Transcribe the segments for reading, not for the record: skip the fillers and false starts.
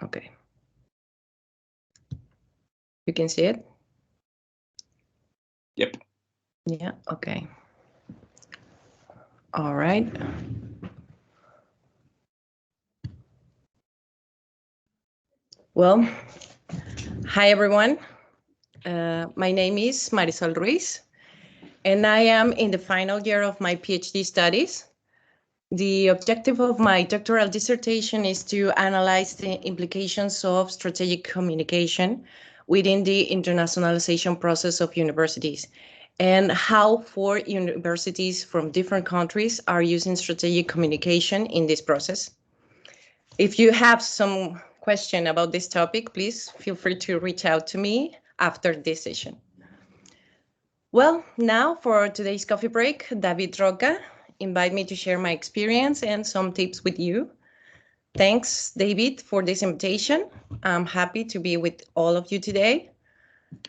Okay. You can see it? Yep. Yeah, okay. All right. Well, hi everyone. My name is Marisol Ruiz, and I am in the final year of my PhD studies. The objective of my doctoral dissertation is to analyze the implications of strategic communication within the internationalization process of universities and how four universities from different countries are using strategic communication in this process. If you have some question about this topic, please feel free to reach out to me after this session. Well, now for today's coffee break, David Roca invited me to share my experience and some tips with you. Thanks, David, for this invitation. I'm happy to be with all of you today.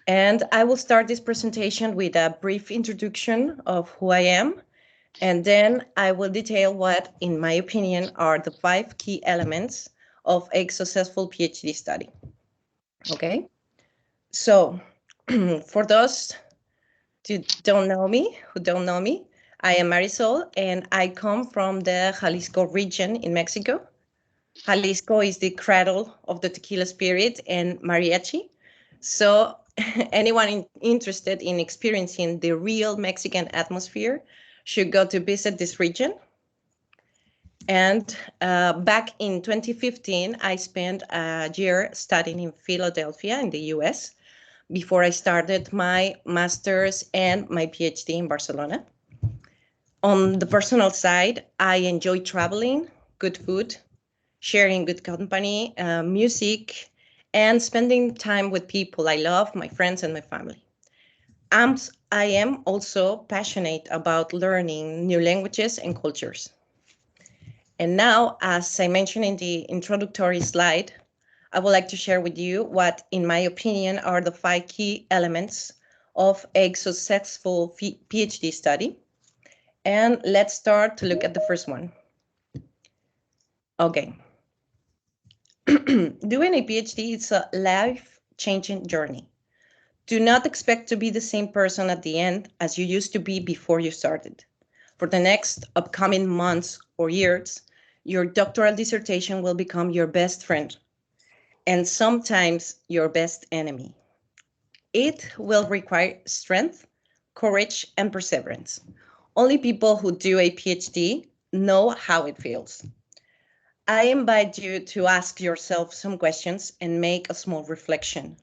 And I will start this presentation with a brief introduction of who I am, and then I will detail what, in my opinion, are the 5 key elements of a successful PhD study. Okay, so for those who don't know me, I am Marisol, and I come from the Jalisco region in Mexico. Jalisco is the cradle of the tequila spirit and mariachi. So anyone interested in experiencing the real Mexican atmosphere should go to visit this region. And back in 2015, I spent a year studying in Philadelphia in the US before I started my master's and my PhD in Barcelona. On the personal side, I enjoy traveling, good food, sharing good company, music, and spending time with people I love, my friends and my family. I am also passionate about learning new languages and cultures. And now, as I mentioned in the introductory slide, I would like to share with you what, in my opinion, are the 5 key elements of a successful PhD study. And let's start to look at the first one. Okay. Doing a PhD is a life-changing journey. Do not expect to be the same person at the end as you used to be before you started. For the next upcoming months or years, your doctoral dissertation will become your best friend and sometimes your best enemy. It will require strength, courage, and perseverance. Only people who do a PhD know how it feels. I invite you to ask yourself some questions and make a small reflection.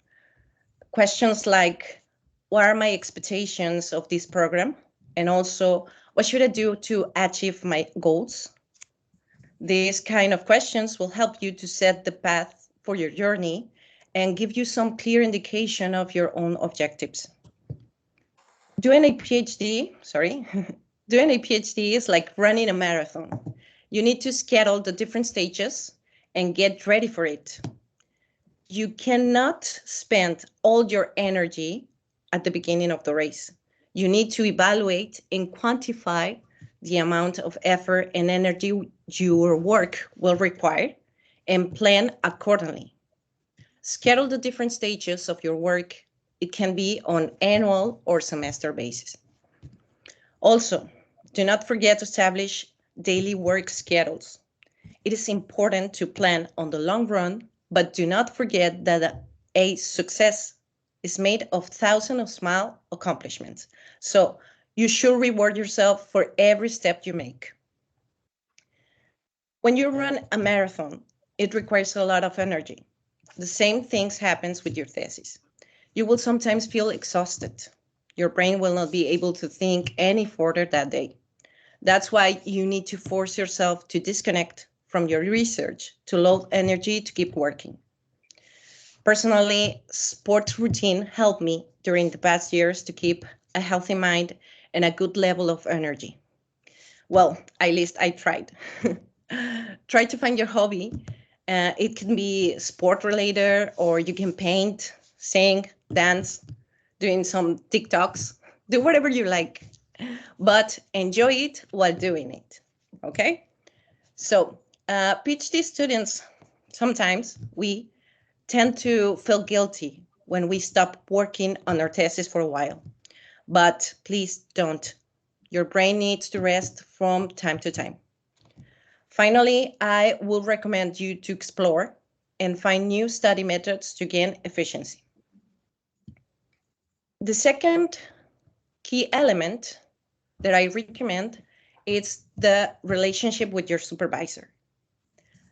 Questions like, what are my expectations of this program? And also, what should I do to achieve my goals? These kind of questions will help you to set the path for your journey and give you some clear indication of your own objectives. Doing a PhD is like running a marathon. You need to schedule the different stages and get ready for it. You cannot spend all your energy at the beginning of the race. You need to evaluate and quantify the amount of effort and energy your work will require and plan accordingly. Schedule the different stages of your work. It can be on annual or semester basis. Also, do not forget to establish daily work schedules. It is important to plan on the long run, but do not forget that a success is made of thousands of small accomplishments. So you should reward yourself for every step you make. When you run a marathon, it requires a lot of energy. The same things happens with your thesis. You will sometimes feel exhausted. Your brain will not be able to think any further that day. That's why you need to force yourself to disconnect from your research to load energy to keep working. Personally, sports routine helped me during the past years to keep a healthy mind and a good level of energy. Well, at least I tried. Try to find your hobby. It can be sport related, or you can paint, sing, dance, doing some TikToks, do whatever you like, but enjoy it while doing it. Okay? So, PhD students sometimes we tend to feel guilty when we stop working on our thesis for a while. But please don't. Your brain needs to rest from time to time. Finally, I will recommend you to explore and find new study methods to gain efficiency. The second key element that I recommend is the relationship with your supervisor.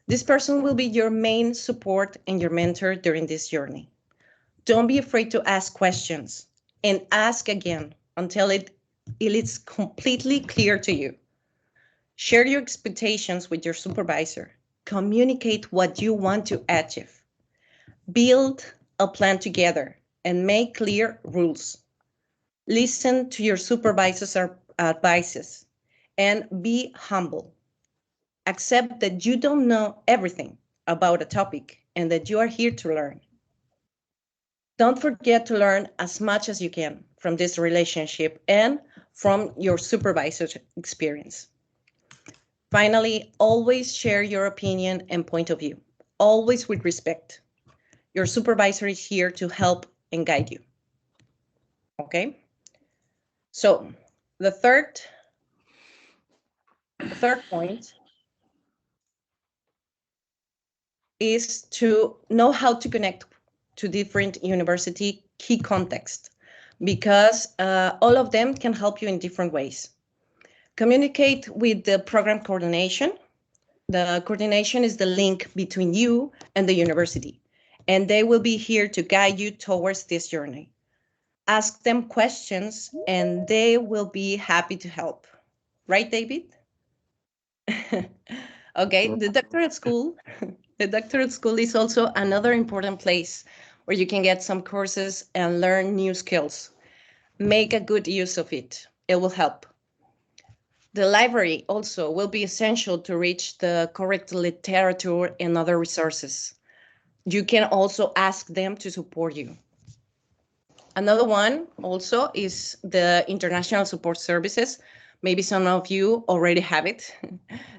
This person will be your main support and your mentor during this journey. Don't be afraid to ask questions and ask again until it is completely clear to you. Share your expectations with your supervisor. Communicate what you want to achieve. Build a plan together and make clear rules. Listen to your supervisor's advices and be humble. Accept that you don't know everything about a topic and that you are here to learn. Don't forget to learn as much as you can from this relationship and from your supervisor's experience. Finally, always share your opinion and point of view, always with respect. Your supervisor is here to help and guide you. Okay? So the third point is to know how to connect to different university key contexts, because all of them can help you in different ways. Communicate with the program coordination. The coordination is the link between you and the university, and they will be here to guide you towards this journey. Ask them questions and they will be happy to help. Right, David? Okay, the doctorate school. The doctorate school is also another important place where you can get some courses and learn new skills. Make a good use of it. It will help. The library also will be essential to reach the correct literature and other resources. You can also ask them to support you. Another one also is the international support services. Maybe some of you already have it.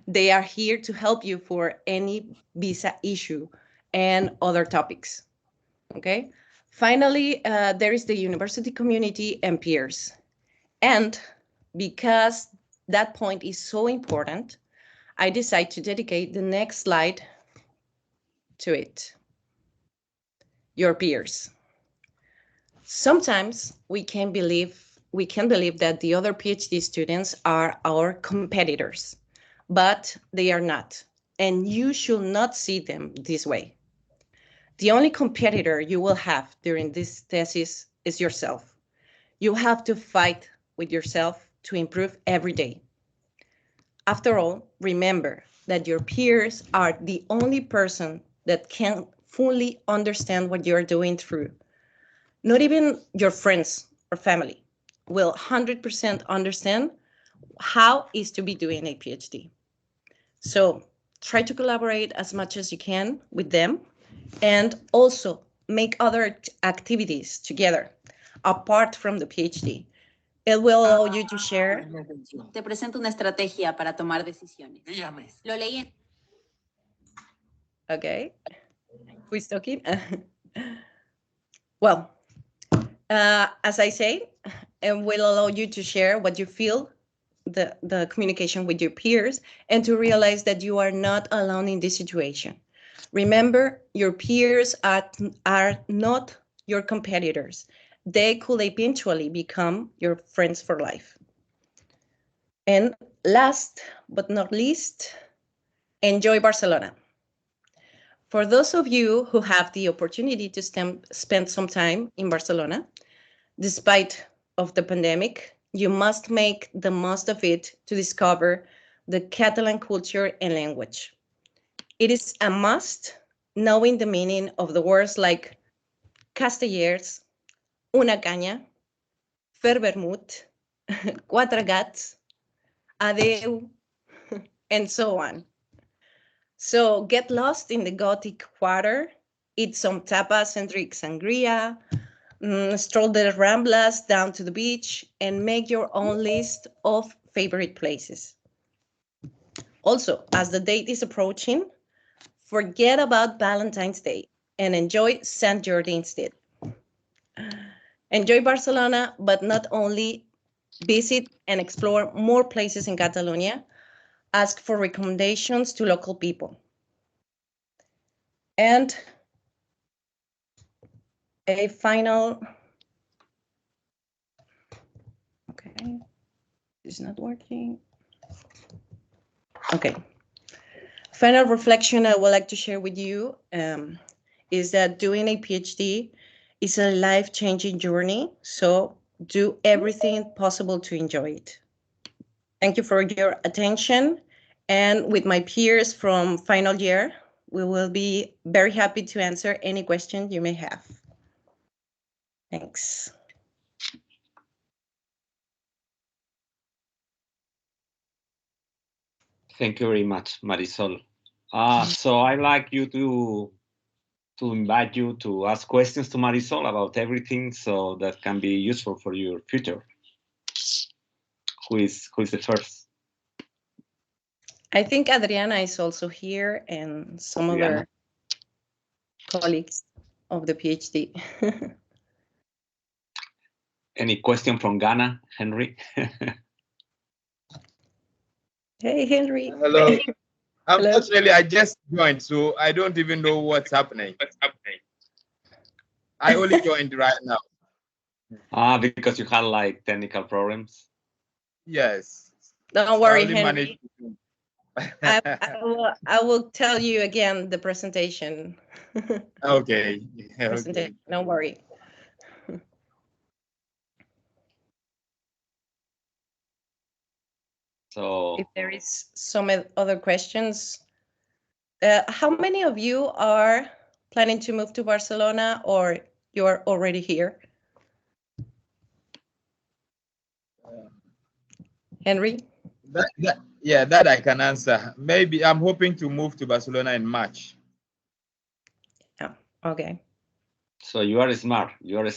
They are here to help you for any visa issue and other topics. Okay. Finally, there is the university community and peers. And because that point is so important, I decided to dedicate the next slide to it. Your peers. Sometimes we can believe that the other PhD students are our competitors, but they are not, and you should not see them this way. The only competitor you will have during this thesis is yourself. You have to fight with yourself to improve every day. After all, remember that your peers are the only person that can fully understand what you're doing through. Not even your friends or family will 100% understand how is to be doing a PhD. So try to collaborate as much as you can with them, and also make other activities together apart from the PhD. It will allow you to share. Te presento una estrategia para tomar decisiones. Dígame. Lo leí en... Okay. Who is talking? Well, as I say, it will allow you to share what you feel, the communication with your peers, and to realize that you are not alone in this situation. Remember, your peers are not your competitors. They could eventually become your friends for life. And last but not least, enjoy Barcelona. For those of you who have the opportunity to spend some time in Barcelona, despite of the pandemic, you must make the most of it to discover the Catalan culture and language. It is a must, knowing the meaning of the words like Castellers, una caña, fer vermut, quatre gats, adeu, and so on. So get lost in the Gothic quarter, eat some tapas and drink sangria, stroll the Ramblas down to the beach, and make your own list of favorite places. Also, as the date is approaching, Forget about Valentine's Day and enjoy Sant Jordi instead. Enjoy Barcelona, but not only visit and explore more places in Catalonia, ask for recommendations to local people. And a final, okay, it's not working. Okay. Final reflection I would like to share with you is that doing a PhD is a life-changing journey, so do everything possible to enjoy it. Thank you for your attention. And with my peers from final year, we will be very happy to answer any questions you may have. Thanks. Thank you very much, Marisol. So I'd like you to invite you to ask questions to Marisol about everything, so that can be useful for your future. Who is the first? I think Adriana is also here and some other colleagues of the PhD. Any question from Ghana, Henry? Hey, Henry. Hello. Hello. Unfortunately, I just joined, so I don't even know what's happening. I only joined right now. Because you had like technical problems? Yes. Don't worry, Henry. I will tell you again the presentation. Okay. Okay. Don't worry. So if there is some other questions, how many of you are planning to move to Barcelona, or you're already here? Henry? That I can answer. Maybe I'm hoping to move to Barcelona in March. Yeah, okay. So you are smart. You are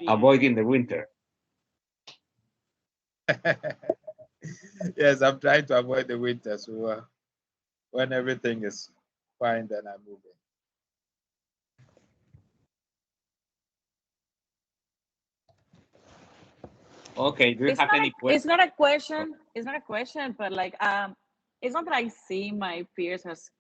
avoiding the winter. Yes, I'm trying to avoid the winter. So when everything is fine, then I'm moving. Okay. Do you have any questions? It's not a question. It's not a question, but like it's not that I see my peers as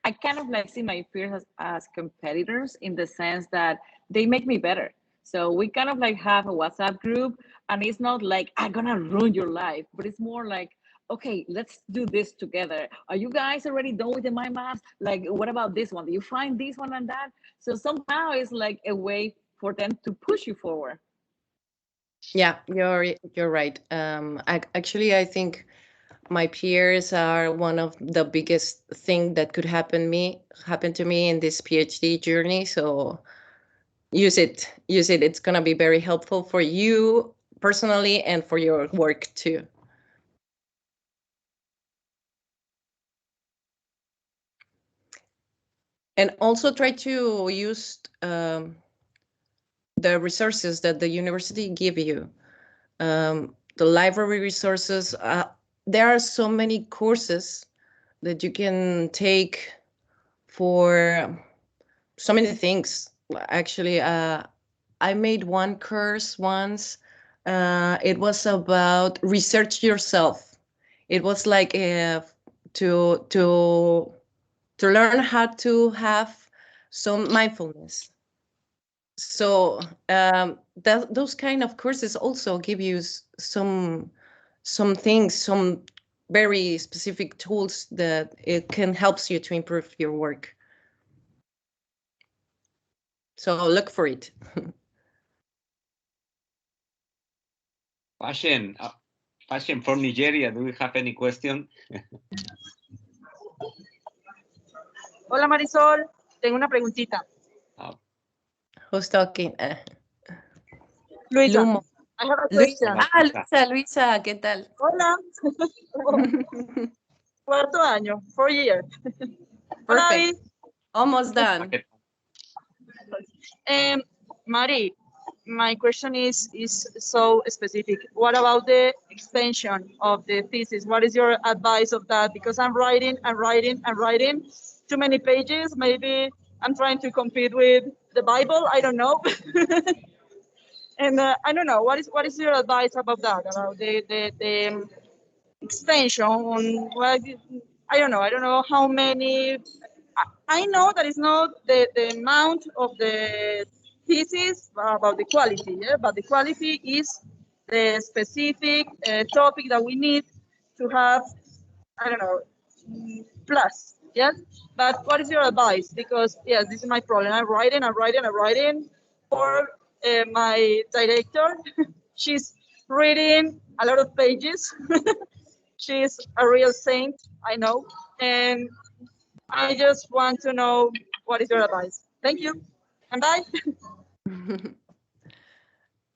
I kind of like see my peers as competitors in the sense that they make me better. So we kind of like have a WhatsApp group, and it's not like I'm gonna ruin your life, but it's more like, okay, let's do this together. Are you guys already done with the mind maps? Like, what about this one? Do you find this one and that? So somehow it's like a way for them to push you forward. Yeah, you're right. Actually, I think my peers are one of the biggest thing that could happen to me in this PhD journey. So use it. It's gonna be very helpful for you personally and for your work too. And also try to use the resources that the university give you. The library resources, there are so many courses that you can take for so many things. Actually, I made one course once. It was about research yourself. It was like to learn how to have some mindfulness. So those kind of courses also give you some things, some very specific tools that it can help you to improve your work. So look for it. Fashion from Nigeria. Do you have any question? Hola Marisol, tengo una preguntita. Who's talking? Luisa. Lumo. I have a question. Luisa, ¿qué tal? Hola. Cuarto año, 4 years. Perfect. Almost done. Mari, my question is so specific. What about the extension of the thesis? What is your advice of that? Because I'm writing too many pages. Maybe I'm trying to compete with the Bible. I don't know. And I don't know. What is your advice about that? About the extension on what? I don't know. I don't know how many. I know that it's not the amount of the thesis about the quality, yeah? But the quality is the specific topic that we need to have, I don't know, plus, yes? But what is your advice? Because, yes, this is my problem. I'm writing for my director. She's reading a lot of pages. She's a real saint, I know. And I just want to know what is your advice. Thank you. And bye.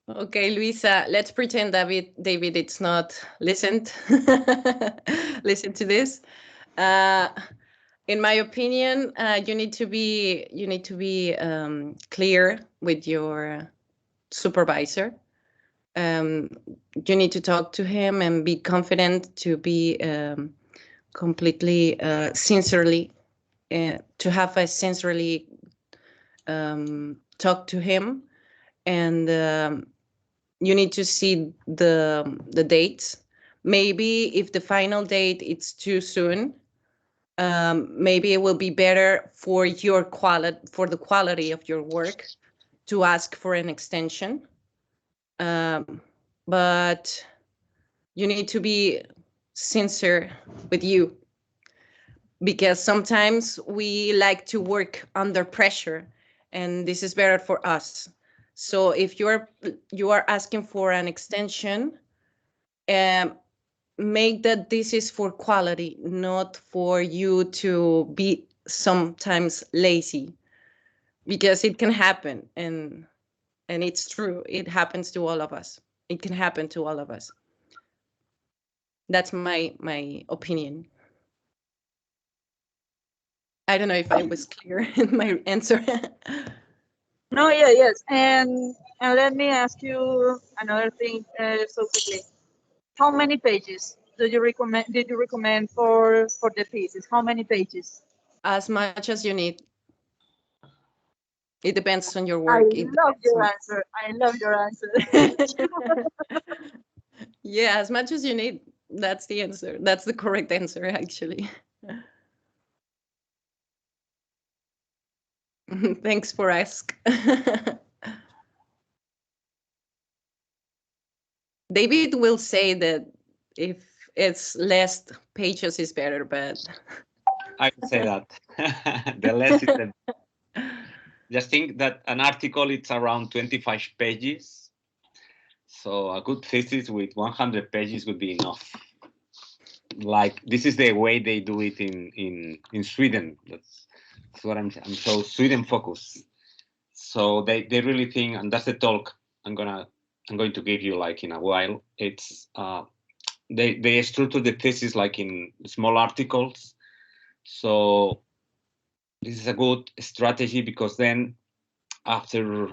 Okay, Luisa, let's pretend David it's not listened. Listen to this. In my opinion, you need to be clear with your supervisor. You need to talk to him and be confident to be completely sincerely to have a sincerely talk to him, and you need to see the dates. Maybe if the final date it's too soon, maybe it will be better for your for the quality of your work to ask for an extension. But you need to be sincere with you, because sometimes we like to work under pressure, and this is better for us. So if you are asking for an extension, make that this is for quality, not for you to be sometimes lazy, because it can happen, and it's true. It happens to all of us. It can happen to all of us. That's my opinion. I don't know if I was clear in my answer. No, yeah, yes. And let me ask you another thing so quickly. How many pages did you recommend for the thesis? How many pages? As much as you need. It depends on your I work. love your answer. I love your answer. Yeah, as much as you need. That's the answer. That's the correct answer, actually. Thanks for asking. David will say that if it's less pages is better, but I would say that the less is the. Just think that an article it's around 25 pages, so a good thesis with 100 pages would be enough. Like this is the way they do it in Sweden. That's what I'm so Sweden focused. So they really think, and that's the talk I'm going to give you like in a while. It's they structure the thesis like in small articles. So this is a good strategy, because then after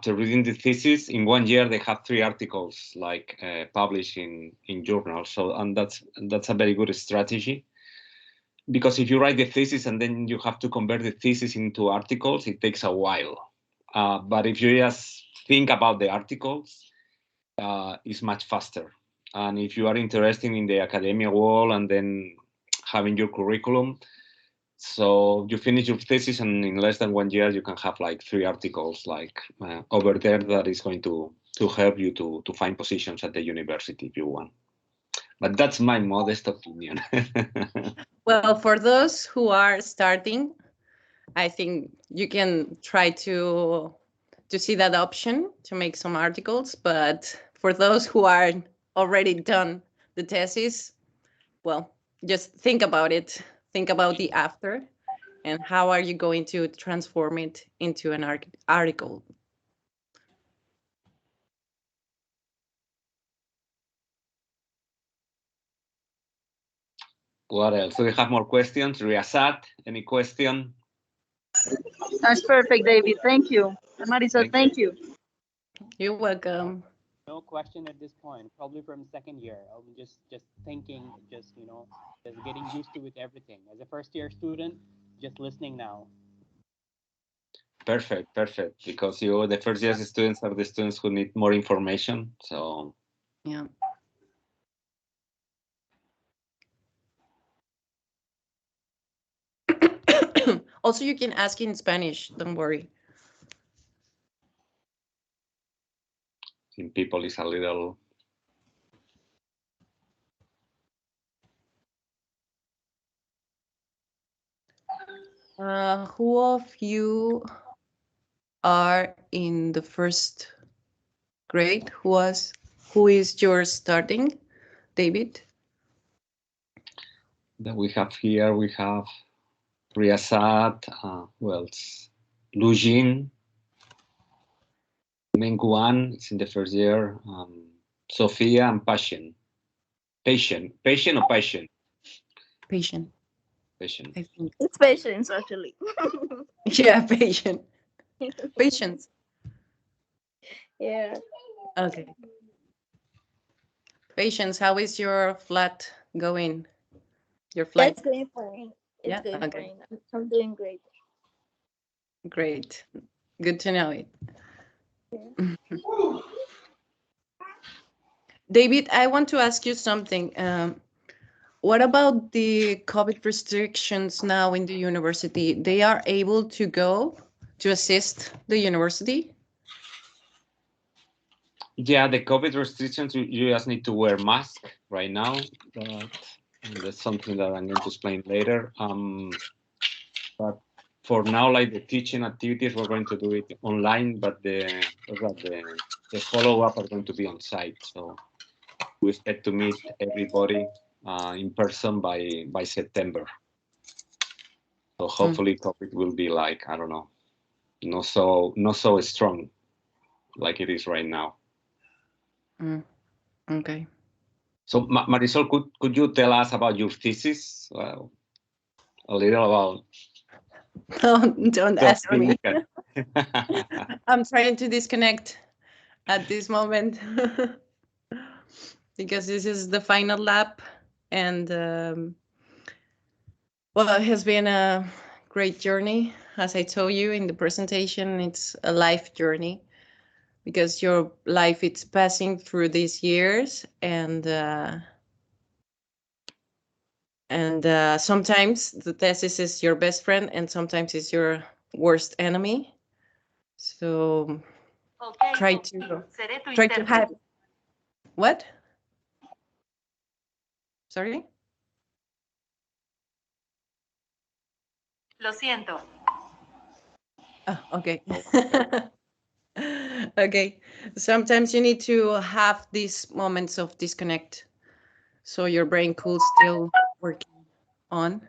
reading the thesis in 1 year they have 3 articles like published in journals. So and that's a very good strategy, because if you write the thesis and then you have to convert the thesis into articles, it takes a while. But if you just think about the articles, it's much faster. And if you are interested in the academia world and then having your curriculum, so you finish your thesis and in less than 1 year you can have like 3 articles like over there that is going to help you to find positions at the university if you want. But that's my modest opinion. well, for those who are starting, I think you can try to see that option to make some articles. But for those who are already done the thesis, well, just think about it. Think about the after, and how are you going to transform it into an article. What else? Do we have more questions? Riazat, any question? That's perfect, David. Thank you. Marisol, thank you. You're welcome. No question at this point. Probably from second year. I'm just thinking, just getting used to with everything. As a first year student, just listening now. Perfect, perfect. Because the first year students are the students who need more information. So Yeah. Also, you can ask in Spanish. Don't worry. in people is a little. Who of you are in the first grade? Who is your starting, David? That we have here, we have Riyazat, who else? Lujin, Menguan, it's in the first year. Sophia and Passion. Patient or Passion? Patient, Patient. I think. It's patience, actually. Yeah, patient. Patience. Yeah. Okay. Patience, how is your flat going? Your flight? It's going fine. It's Yeah, going okay. fine. I'm doing great. Great. Good to know it. David, I want to ask you something. What about the COVID restrictions now in the university? They are able to go to assist the university? Yeah, the COVID restrictions, you just need to wear mask right now. That's something that I'm going to explain later. But for now, like the teaching activities, we're going to do it online, but the follow-up are going to be on site. So we expect to meet everybody in person by September. So hopefully COVID will be like, I don't know, not so strong like it is right now. Okay. So Marisol, could you tell us about your thesis? A little about. Don't ask me. I'm trying to disconnect at this moment because this is the final lap, and well, it has been a great journey. As I told you in the presentation, it's a life journey because your life it's passing through these years, and sometimes the thesis is your best friend, and sometimes it's your worst enemy. So try to have what? Sorry. Lo siento. Oh, okay. Okay. Sometimes you need to have these moments of disconnect so your brain could still working on.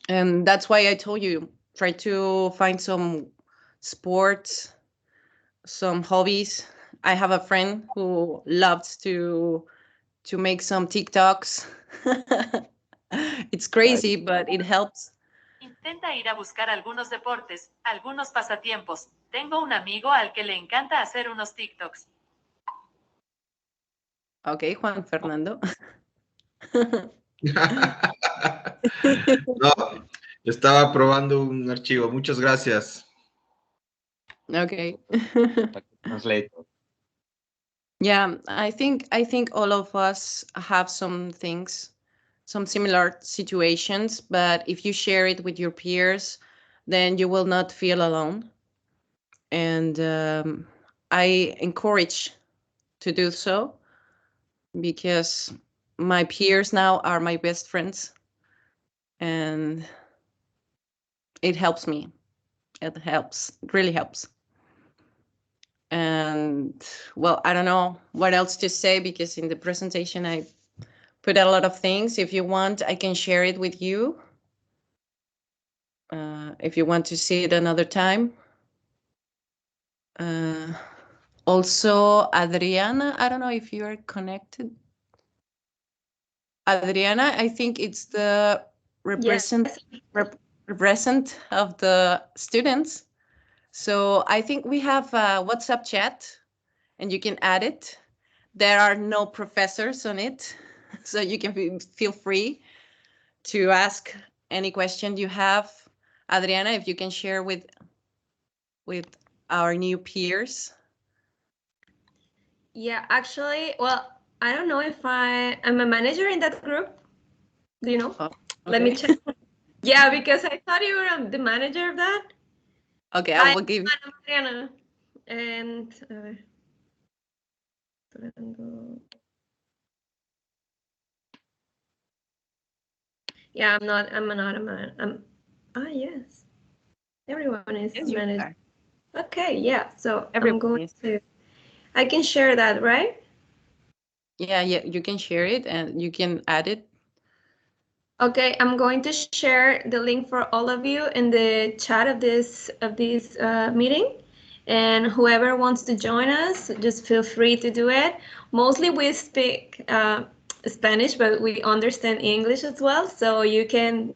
And that's why I told you try to find some sports, some hobbies. I have a friend who loves to make some TikToks. It's crazy, but it helps. Intenta ir a buscar algunos deportes, algunos pasatiempos. Tengo un amigo al que le encanta hacer unos TikToks. Okay, Juan Fernando. No, estaba probando un archivo. Muchas gracias. Okay. Translate. Yeah, I think all of us have some things, some similar situations, but if you share it with your peers, then you will not feel alone. And I encourage to do so because my peers now are my best friends, and it helps me. It helps, it really helps. And well, I don't know what else to say because in the presentation I put a lot of things. If you want, I can share it with you. If you want to see it another time. Also, Adriana, I don't know if you're connected. Adriana, I think it's the represent of the students. So I think we have a WhatsApp chat and you can add it. There are no professors on it, so you can feel free to ask any question you have. Adriana, if you can share with our new peers. Yeah, actually, well, I don't know if I'm a manager in that group. Do you know? Oh, Let me okay. check. Yeah, because I thought you were the manager of that. Okay, I will give you. I'm Mariana. And yeah, I'm not a man. Yes. Everyone is Yes, you managed. are. Okay, yeah. So I'm Everyone going is. to, I can share that, right? Yeah, you can share it and you can add it. Okay, I'm going to share the link for all of you in the chat of this meeting, and whoever wants to join us, just feel free to do it. Mostly we speak Spanish, but we understand English as well, so you can,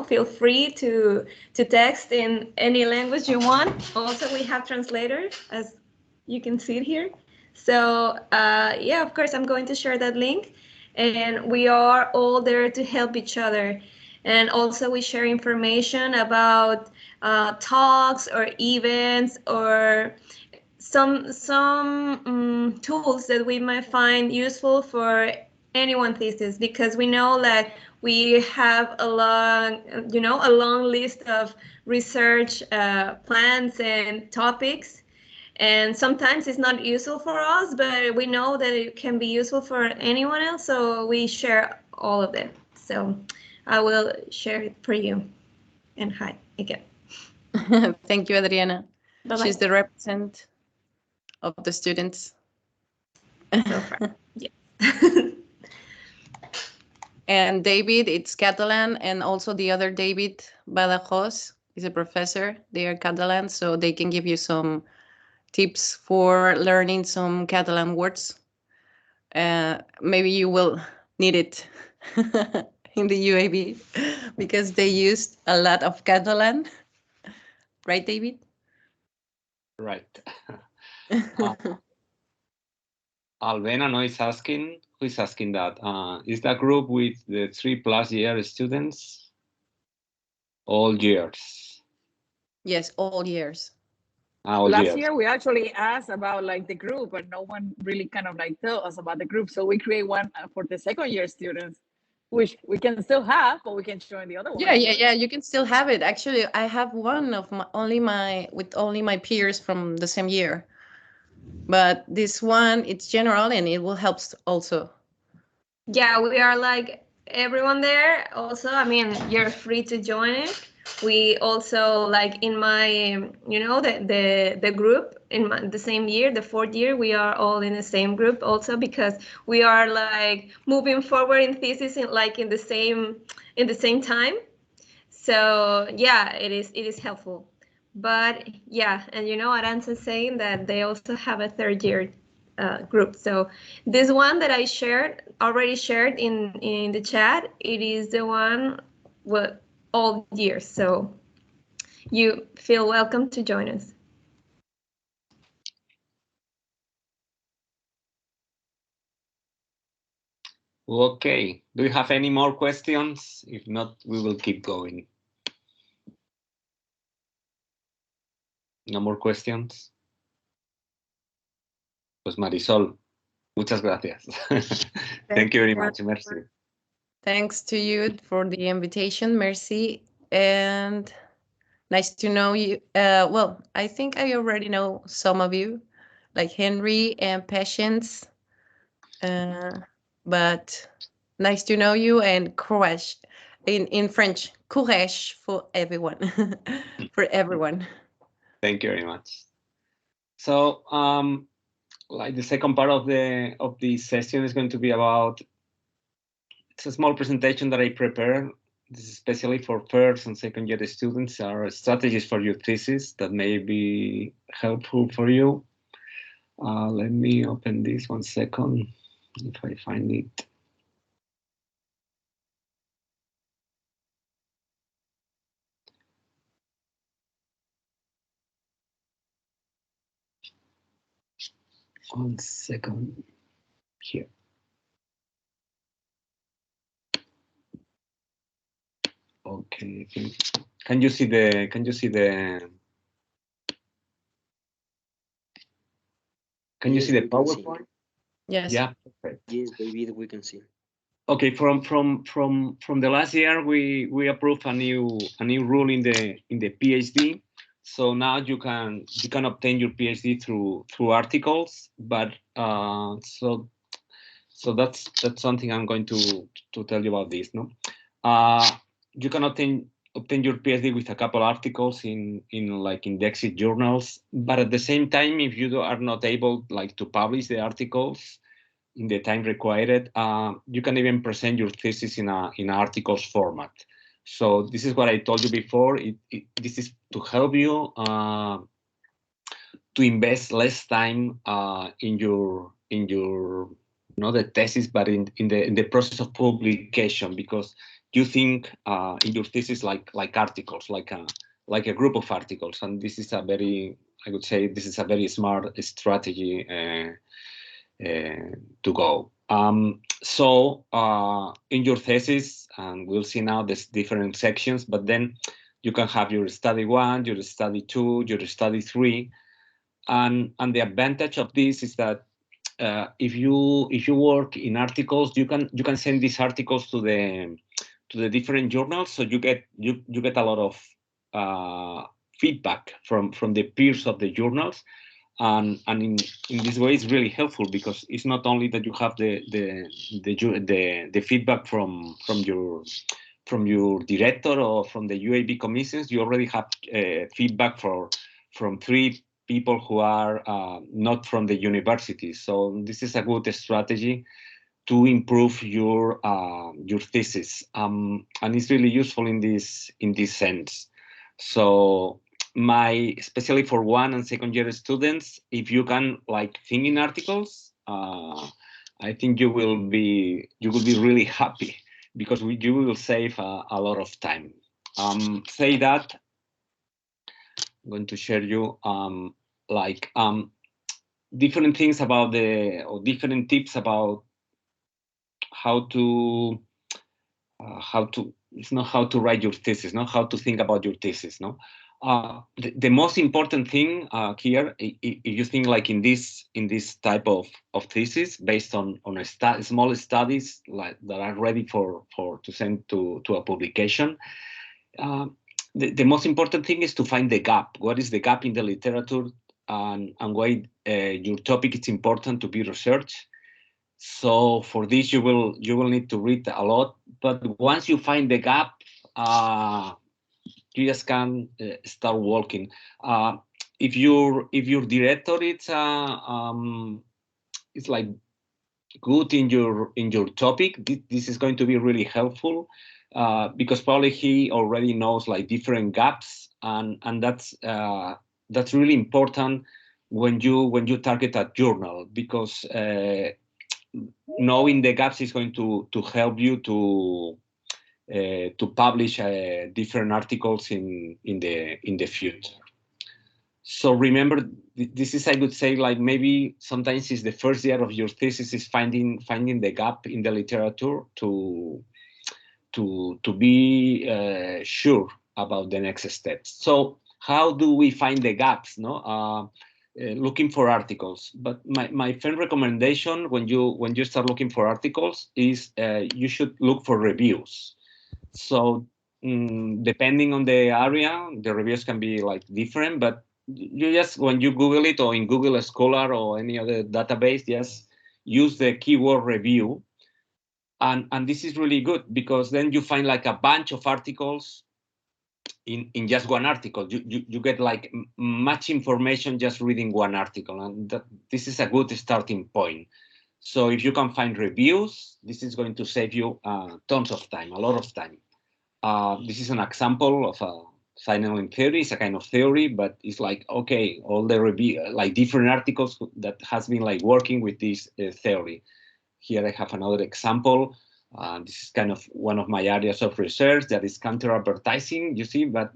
feel free to text in any language you want. Also, we have translators, as you can see it here. So yeah, of course, I'm going to share that link. And we are all there to help each other. And also we share information about talks or events or some tools that we might find useful for anyone thesis, because we know that we have a long list of research plans and topics, and sometimes it's not useful for us, but we know that it can be useful for anyone else, so we share all of it. So I will share it for you. And hi again. Thank you, Adriana. Bye-bye. She's the representative of the students. So far, yes. And David, it's Catalan, and also the other David Badajoz is a professor. They are Catalan, so they can give you some tips for learning some Catalan words. Maybe you will need it in the UAB because they used a lot of Catalan. Right, David? Right. Alvena no is asking, who is asking that? Is that group with the 3+ year students? All years. Yes, all years. All Last years. year we actually asked about like the group, but no one really kind of like told us about the group. So we create one for the second year students, which we can still have, but we can join the other one. Yeah. You can still have it. Actually, I have one of only my peers from the same year. But this one, it's general and it will help also. Yeah, we are like everyone there. Also, I mean, you're free to join it. We also, like in my, the group in the same year, the 4th year, we are all in the same group also, because we are like moving forward in thesis in the same time. So yeah, it is helpful. But yeah, and Aranza's saying that they also have a 3rd year group. So this one that I already shared in the chat, it is the one with all years. So you feel welcome to join us. Okay. Do you have any more questions? If not, we will keep going. No more questions. Pues Marisol, muchas gracias. Thank you very much. Merci. Thanks to you for the invitation. Merci. And nice to know you. Well, I think I already know some of you, like Henry and Patience. But nice to know you, and courage in French. Courage for everyone. For everyone. Thank you very much. So, like the second part of the session is going to be about, it's a small presentation that I prepared. This is especially for first and second year students, are strategies for your thesis that may be helpful for you. Let me open this 1 second, if I find it. One second here. Okay, can you see the can you see the PowerPoint? Yes. Yeah, perfect. Yes, David, we can see. Okay, from the last year, we approved a new rule in the PhD. So now you can obtain your PhD through articles, but so that's something I'm going to tell you about this. No, you can obtain your PhD with a couple articles in like indexed journals, but at the same time, if you are not able like to publish the articles in the time required, you can even present your thesis in an articles format. So this is what I told you before. This is to help you to invest less time in your not the thesis, but in the process of publication, because you think in your thesis like articles, like a group of articles, and this is a very, I would say, this is a very smart strategy to go. So in your thesis, and we'll see now there's different sections, but then you can have your study 1, your study 2, your study 3, and the advantage of this is that if you work in articles, you can send these articles to the different journals, so you get a lot of feedback from the peers of the journals. And in this way, it's really helpful, because it's not only that you have the feedback from your director or from the UAB commissions, you already have feedback from 3 people who are not from the university. So this is a good strategy to improve your thesis, and it's really useful in this sense. So especially for 1 and 2nd year students, if you can like think in articles, I think you will be really happy, because you will save a lot of time. Say that I'm going to share you different things about different tips about how to it's not how to write your thesis, not how to think about your thesis. No, the most important thing here, if you think like in this type of thesis based on small studies like that are ready to send to a publication, the most important thing is to find the gap. What is the gap in the literature, and why your topic is important to be researched. So for this, you will need to read a lot. But once you find the gap, you just can start working. If your director it's like good in your topic, this is going to be really helpful, because probably he already knows like different gaps, and that's really important when you target a journal, because knowing the gaps is going to help you to publish different articles in the future. So remember, this is, I would say, like maybe sometimes it's the first year of your thesis is finding the gap in the literature to be sure about the next steps. So how do we find the gaps? No. Looking for articles, but my first recommendation when you start looking for articles is you should look for reviews. So depending on the area, the reviews can be like different, but you just, when you Google it, or in Google Scholar or any other database, just use the keyword review, and this is really good, because then you find like a bunch of articles in just one article. You get like much information just reading one article, and this is a good starting point. So if you can find reviews, this is going to save you tons of time, a lot of time. This is an example of a signaling theory. It's a kind of theory, but it's like, okay, all the review, like different articles that has been like working with this theory. Here I have another example. This is kind of one of my areas of research, that is counter-advertising, you see, but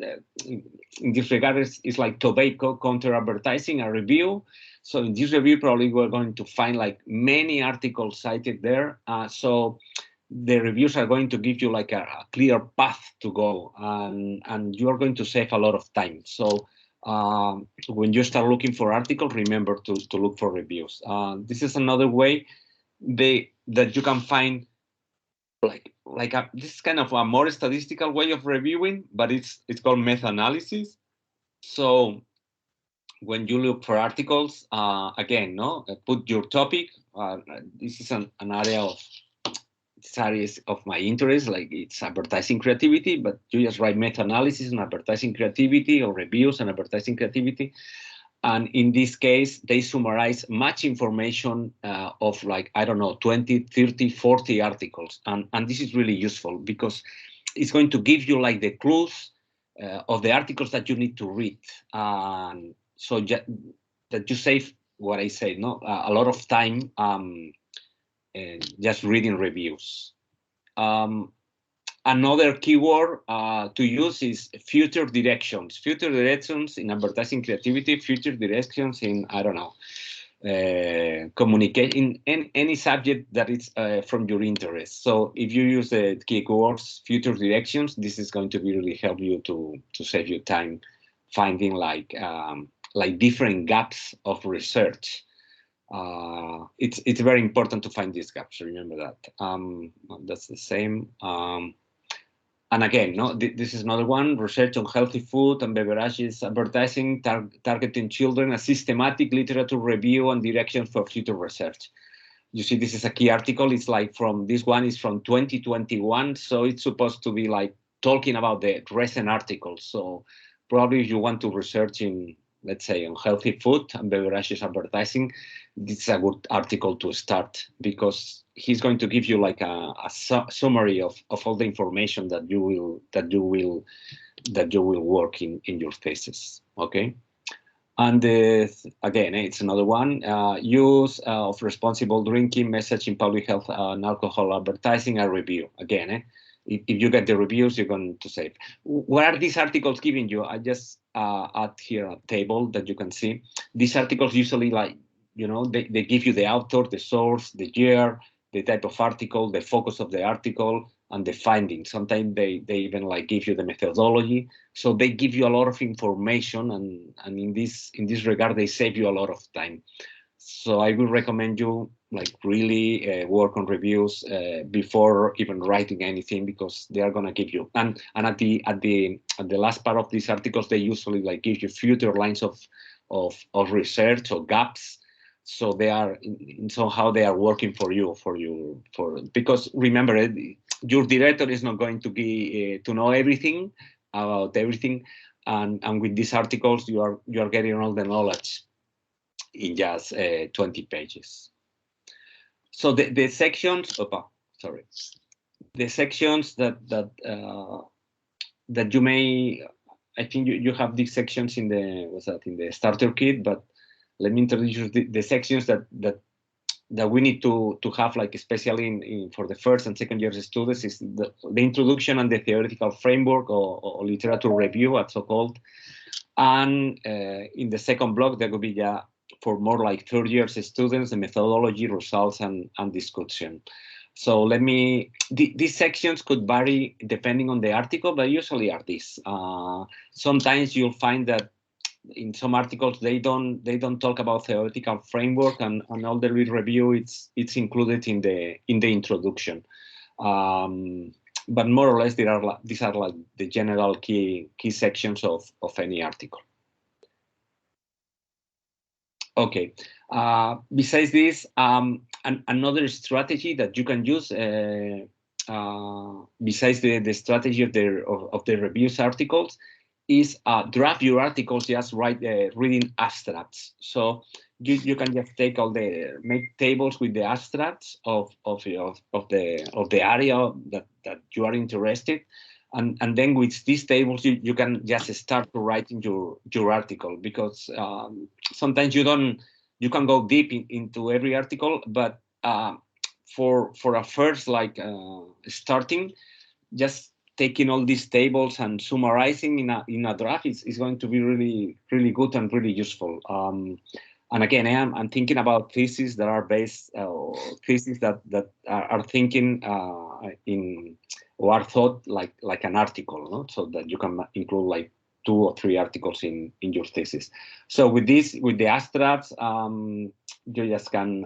in this regard, it's like tobacco counter-advertising, a review. So in this review, probably we're going to find like many articles cited there. So the reviews are going to give you like a clear path to go, and you are going to save a lot of time. So when you start looking for articles, remember to look for reviews. This is another way that you can find this is kind of a more statistical way of reviewing, but it's called meta-analysis. So when you look for articles, again, put your topic. This is an area of areas of my interest, like it's advertising creativity, but you just write meta-analysis on advertising creativity or reviews on advertising creativity. And in this case, they summarize much information of like, I don't know, 20, 30, 40 articles. And this is really useful because it's going to give you like the clues of the articles that you need to read. So that you save what I say, a lot of time just reading reviews. Another keyword to use is future directions. Future directions in advertising creativity, future directions in, I don't know, communicate in any subject that is from your interest. So if you use the keywords future directions, this is going to really help you to save you time finding like different gaps of research. It's very important to find these gaps. Remember that. That's the same. And again, this is another one, research on healthy food and beverages, advertising, targeting children, a systematic literature review and directions for future research. You see, this is a key article. It's like this one is from 2021. So it's supposed to be like talking about the recent articles. So probably if you want to research in, let's say, on healthy food and beverages advertising, this is a good article to start because he's going to give you like a summary of all the information that you will work in your thesis. Okay. And again, it's another one, use of responsible drinking, message in public health and alcohol advertising, and review. Again, if you get the reviews, you're going to save. What are these articles giving you? I just add here a table that you can see. These articles usually they give you the author, the source, the year, the type of article, the focus of the article, and the findings. Sometimes they even like give you the methodology. So they give you a lot of information, and in this regard, they save you a lot of time. So I would recommend you like really work on reviews before even writing anything, because they are gonna give you. And at the last part of these articles, they usually like give you future lines of research or gaps. So they are somehow they are working for you because remember, your director is not going to be to know everything about everything, and with these articles you are getting all the knowledge in just 20 pages. So the sections, the sections that you may, I think you have these sections in the starter kit, but let me introduce the sections that we need to have, like especially for the first and second year students, is the introduction and the theoretical framework or literature review, as so called. And in the second block, there will be for more like third year students, the methodology, results, and discussion. So these sections could vary depending on the article, but usually are these. Sometimes you'll find that in some articles they don't talk about theoretical framework, and all the review it's included in the introduction. But more or less these are like the general key sections of any article. Okay. Besides this, another strategy that you can use besides the strategy of the reviews articles is draft your articles, just write reading abstracts. So you can just take make tables with the abstracts of the area that you are interested, and then with these tables you can just start to writing your article, because sometimes you can go deep into every article, but for a first starting, just taking all these tables and summarizing in a draft is going to be really, really good and really useful. And again, I'm thinking about theses that are based, theses that are thinking in, or are thought like an article, no? So that you can include like 2 or 3 articles in your thesis. So with this, with the abstracts, you just can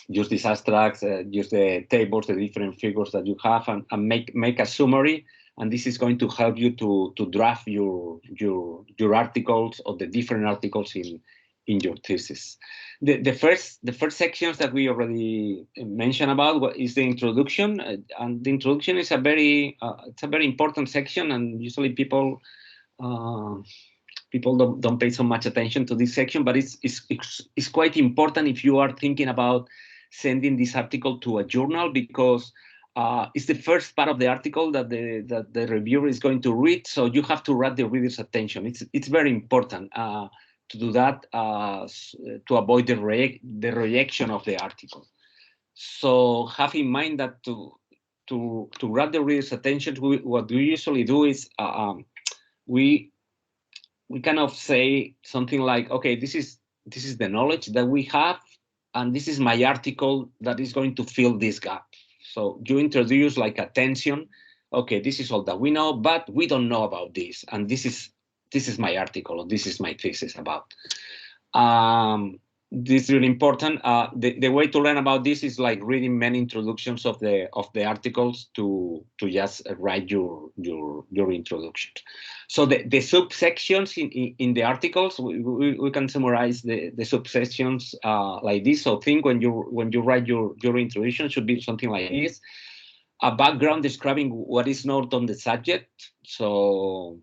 use these abstracts, use the tables, the different figures that you have, and make a summary. And this is going to help you to draft your articles, or the different articles in your thesis. The first sections that we already mentioned about is the introduction, and the introduction is a very important section, and usually people don't pay so much attention to this section, but it's quite important if you are thinking about sending this article to a journal, because it's the first part of the article that the reviewer is going to read. So you have to grab the reader's attention. It's very important to do that to avoid the rejection of the article. So have in mind that to grab the reader's attention, what we usually do is we kind of say something like, okay, this is the knowledge that we have, and this is my article that is going to fill this gap. So you introduce like a tension. Okay, this is all that we know, but we don't know about this, and this is my article, or this is my thesis about. This is really important. The way to learn about this is like reading many introductions of the articles to just write your introduction. So the subsections in the articles, we can summarize the subsections like this. So think when you write your introduction should be something like this: a background describing what is not on the subject. So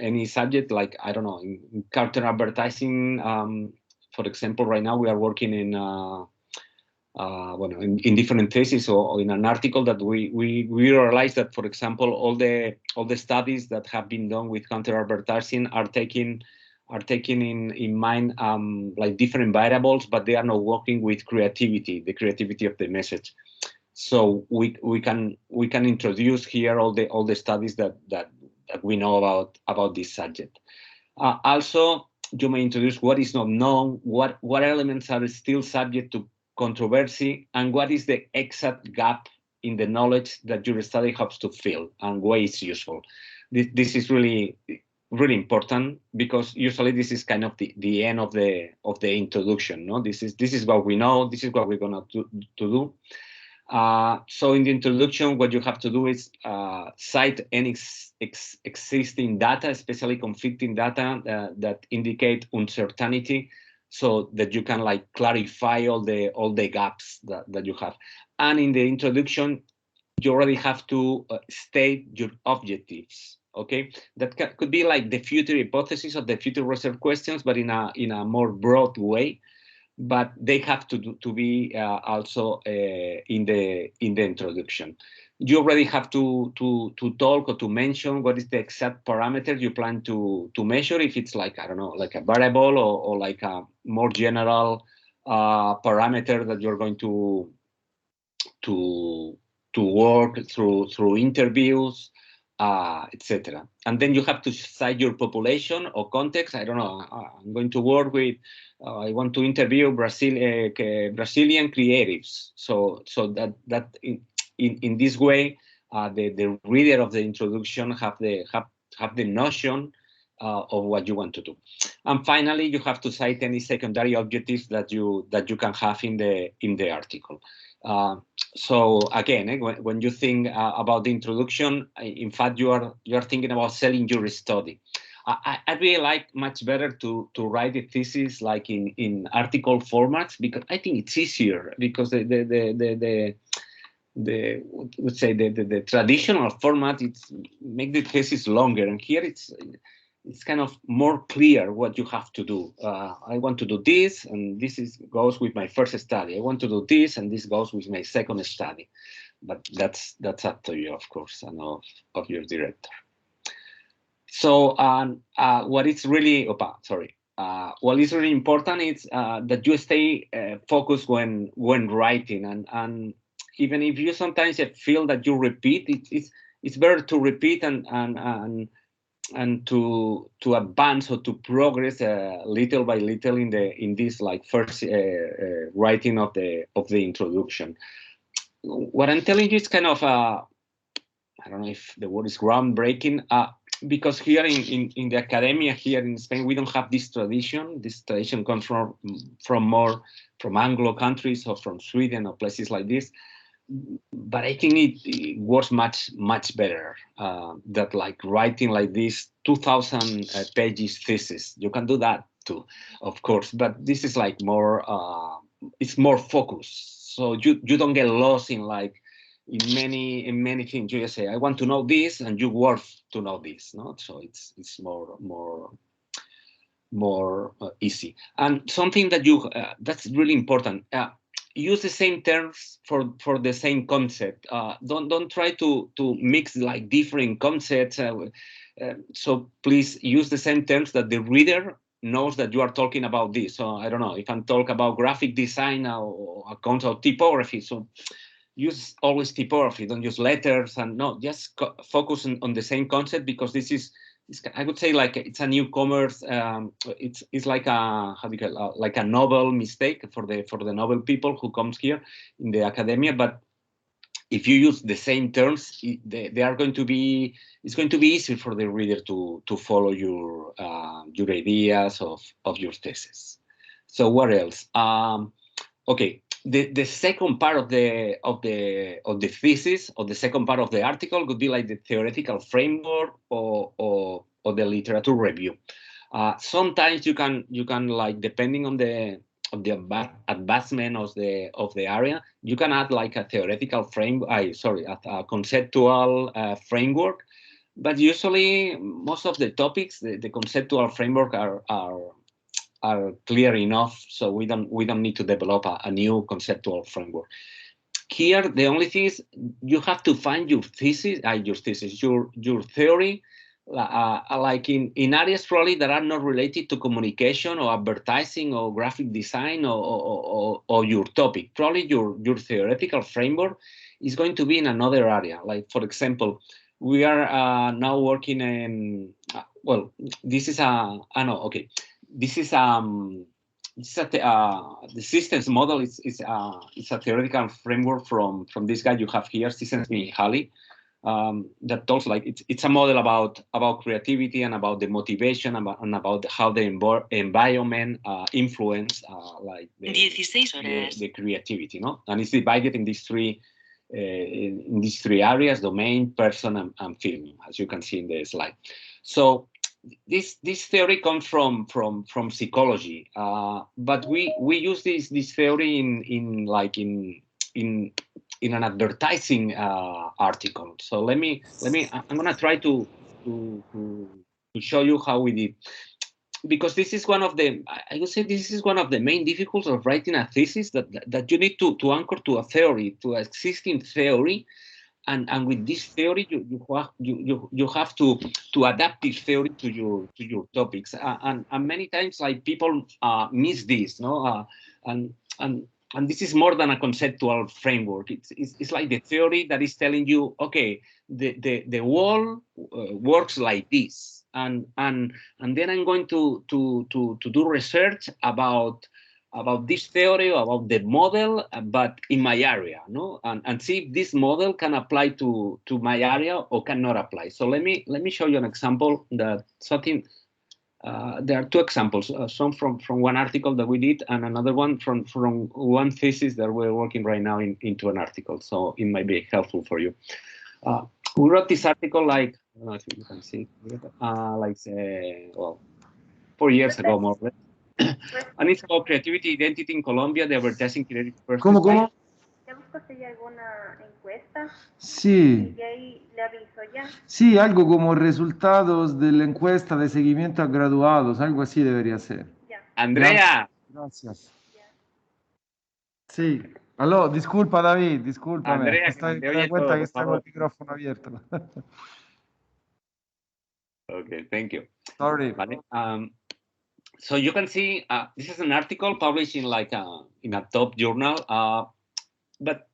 any subject, like, I don't know, in counter advertising. For example, right now we are working in different theses, or in an article that we realize that, for example, all the studies that have been done with counter advertising are taking in mind like different variables, but they are not working with creativity, the creativity of the message. So we can introduce here all the studies that we know about this subject. Also, you may introduce what is not known, what elements are still subject to controversy, and what is the exact gap in the knowledge that your study helps to fill, and why it's useful. This is really important, because usually this is kind of the end of the introduction. No, this is what we know. This is what we're gonna do. So in the introduction, what you have to do is cite any existing data, especially conflicting data that indicate uncertainty, so that you can like clarify all the gaps that you have. And in the introduction, you already have to state your objectives. Okay, that could be like the future hypothesis or the future research questions, but in a more broad way. But they have to be also in the introduction. You already have to talk or to mention what is the exact parameter you plan to measure. If it's like, I don't know, like a variable, or like a more general parameter that you're going to work through interviews, etc. And then you have to cite your population or context. I don't know, I'm going to work with, I want to interview Brazilian creatives. So that in this way, the reader of the introduction have the notion of what you want to do. And finally, you have to cite any secondary objectives that you can have in the article. So again, when you think about the introduction, in fact, you are thinking about selling your study. I really like much better to write the thesis like in article formats, because I think it's easier, because the traditional format, it's make the thesis longer, and here it's kind of more clear what you have to do. I want to do this, and this goes with my first study. I want to do this, and this goes with my second study. But that's up to you, of course, and of your director. So what is really what is really important is that you stay focused when writing, and even if you sometimes feel that you repeat, it's better to repeat and to advance or to progress little by little in this like first writing of the introduction. What I'm telling you is kind of I don't know if the word is groundbreaking, because here in the academia here in Spain, we don't have this tradition. This tradition comes from Anglo countries or from Sweden or places like this. But I think it works much better. That like writing like this 2,000 pages thesis. You can do that too, of course. But this is like more. It's more focused, so you don't get lost in like in many things. You just say, I want to know this, and you work to know this. No, so it's more easy. And something that that's really important. Use the same terms for the same concept. Don't try to mix like different concepts. So please use the same terms that the reader knows that you are talking about this. So I don't know if I'm talking about graphic design or accounts of typography. So use always typography. Don't use letters, and no, just focus on the same concept, because this is. I would say like it's a newcomers. It's like a how do you call it? Like a novel mistake for the novel people who comes here in the academia. But if you use the same terms, they are going to be. It's going to be easy for the reader to follow your ideas of your thesis. So what else? Okay. The second part of the thesis, or the second part of the article, would be like the theoretical framework or the literature review. Sometimes you can like, depending on the advancement of the area, you can add like a theoretical framework. A conceptual framework. But usually, most of the topics, the conceptual framework are clear enough, so we don't need to develop a new conceptual framework. Here, the only thing is you have to find your thesis, your theory, like in areas probably that are not related to communication or advertising or graphic design or your topic. Probably your theoretical framework is going to be in another area. Like, for example, we are now working in this is the systems model is a theoretical framework from this guy you have here, Systems Mihaly, that talks like it's a model about creativity and about the motivation and about how the environment influence like the creativity, no? And it's divided in these three areas: domain, person, and feeling, as you can see in the slide. So this theory comes from psychology, but we use this theory in an advertising article. So let me I'm gonna try to show you how we did, because this is one of the, I would say this is one of the main difficulties of writing a thesis, that you need to anchor to a theory, to existing theory. And with this theory, you have to adapt this theory to your topics. And many times, like, people miss this, no? And this is more than a conceptual framework. It's like the theory that is telling you, okay, the world works like this, and then I'm going to do research about this theory, about the model, but in my area, no, and see if this model can apply to my area or cannot apply. So let me show you an example that something. There are two examples, some from one article that we did, and another one from one thesis that we're working right now into an article. So it might be helpful for you. We wrote this article like, I don't know if you can see, well, 4 years ago, more or less. And it's called Creativity Identity in Colombia, the Advertising Creative First. ¿Cómo? ¿Ya buscaste alguna encuesta? Sí. ¿Y ahí le aviso ya? Sí, algo como resultados de la encuesta de seguimiento a graduados, algo así debería ser. Ya. Andrea. Gracias. Ya. Sí. Aló, disculpa, David, discúlpame. Andrea, Me doy cuenta que está con el micrófono abierto. Okay, thank you. Sorry. Vale. So you can see this is an article published in a top journal, but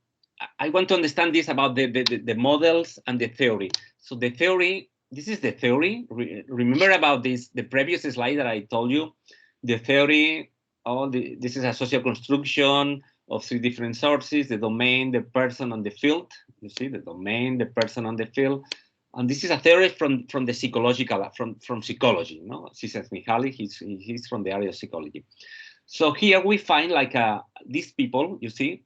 I want to understand this about the models and the theory. So the theory this is the theory. Remember about this, the previous slide that I told you, the theory, this is a social construction of 3 different sources, the domain, the person, and the field. You see, the domain, the person, and the field. And this is a theory from the psychological, from psychology, you know. Csikszentmihalyi, he's from the area of psychology. So here we find like these people, you see,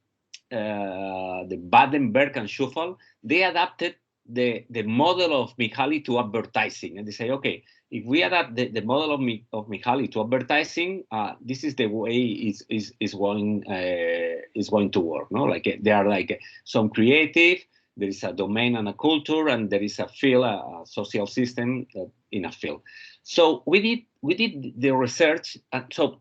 the Badenberg and Schuffel, they adapted the model of Mihaly to advertising, and they say, okay, if we adapt the model of Mihaly to advertising, this is the way is going to work. No, like there are like some creative, there is a domain and a culture, and there is a field, a social system in a field. So we did the research, and so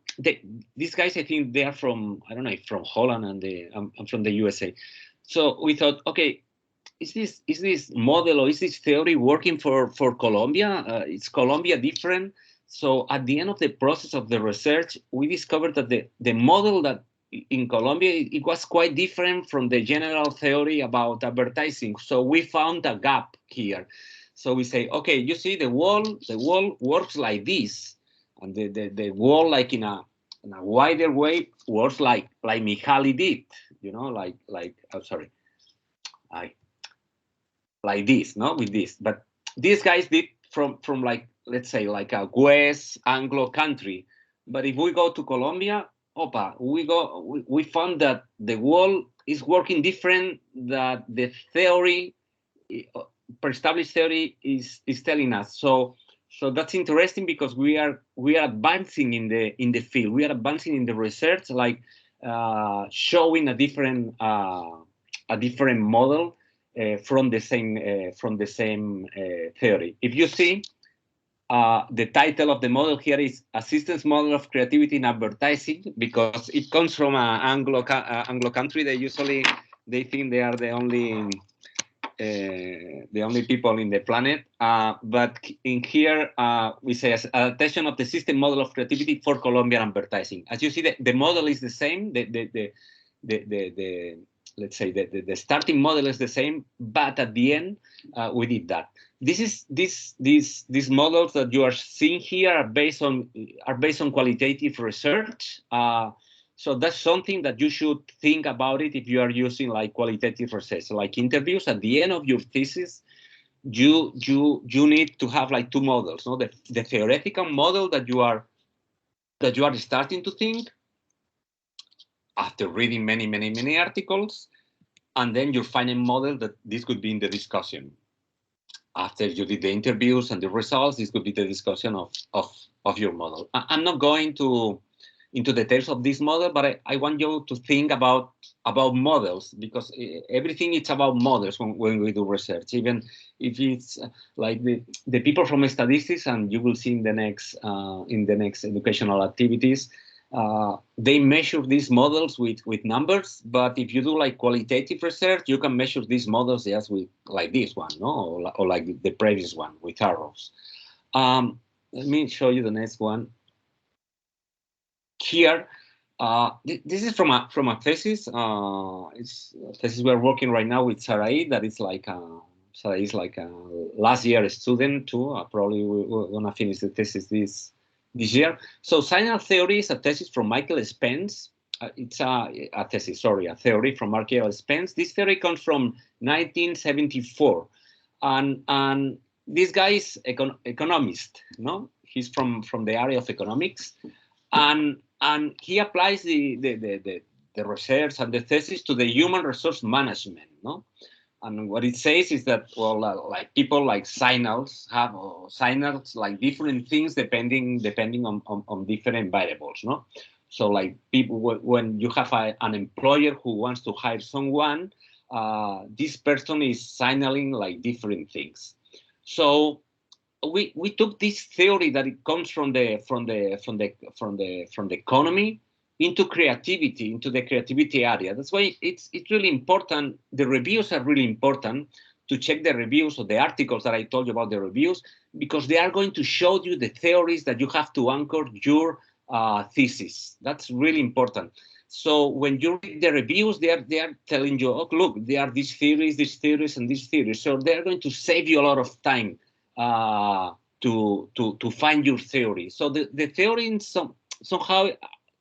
these guys, I think they are from, I don't know, from Holland, and I'm from the USA. So we thought, okay, is this model or is this theory working for Colombia? Is Colombia different? So at the end of the process of the research, we discovered that the model that in Colombia, it was quite different from the general theory about advertising. So we found a gap here. So we say, okay, you see, the wall works like this, and the wall, like in a wider way, works like Mihaly did, you know, like like this, no, with this. But these guys did from like, let's say, like a West Anglo country. But if we go to Colombia, we found that the wall is working different, that the theory, pre-established theory is telling us. So that's interesting, because we are advancing in the field. We are advancing in the research, like showing a different model from the same theory. If you see, the title of the model here is Assistance Model of Creativity in Advertising, because it comes from an Anglo country. They think they are the only people in the planet. But in here, we say adaptation of the system model of creativity for Colombian advertising. As you see, the model is the same. Let's say the starting model is the same, but at the end, we did that. These models that you are seeing here are based on qualitative research. So that's something that you should think about it if you are using like qualitative research, like interviews. At the end of your thesis, you need to have like 2 models. No, the theoretical model that you are starting to think after reading many articles, and then your final model that this could be in the discussion. After you did the interviews and the results, this could be the discussion of your model. I'm not going into details of this model, but I want you to think about models, because everything is about models when we do research, even if it's like the people from statistics, and you will see in the next educational activities, they measure these models with numbers. But if you do like qualitative research, you can measure these models just with like this one, no, or like the previous one with arrows. Let me show you the next one. Here, this is from a thesis. It's a thesis we're working right now with Sarai. That is like Sarai is like a last year student too. Probably we're gonna finish the thesis this year. So signal theory is a thesis from Michael Spence. It's a theory from Michael Spence. This theory comes from 1974, and this guy is economist. No, he's from the area of economics, and he applies the research and the thesis to the human resource management. No. And what it says is that, well, like people like signals have signals like different things depending on different variables, no? So like people, when you have an employer who wants to hire someone, this person is signaling like different things. So we took this theory that it comes from the economy into creativity, into the creativity area. That's why it's really important. The reviews are really important to check the reviews or the articles that I told you about the reviews, because they are going to show you the theories that you have to anchor your thesis. That's really important. So when you read the reviews, they are telling you, oh, look, there are these theories, and these theories. So they're going to save you a lot of time to find your theory. So the theory in somehow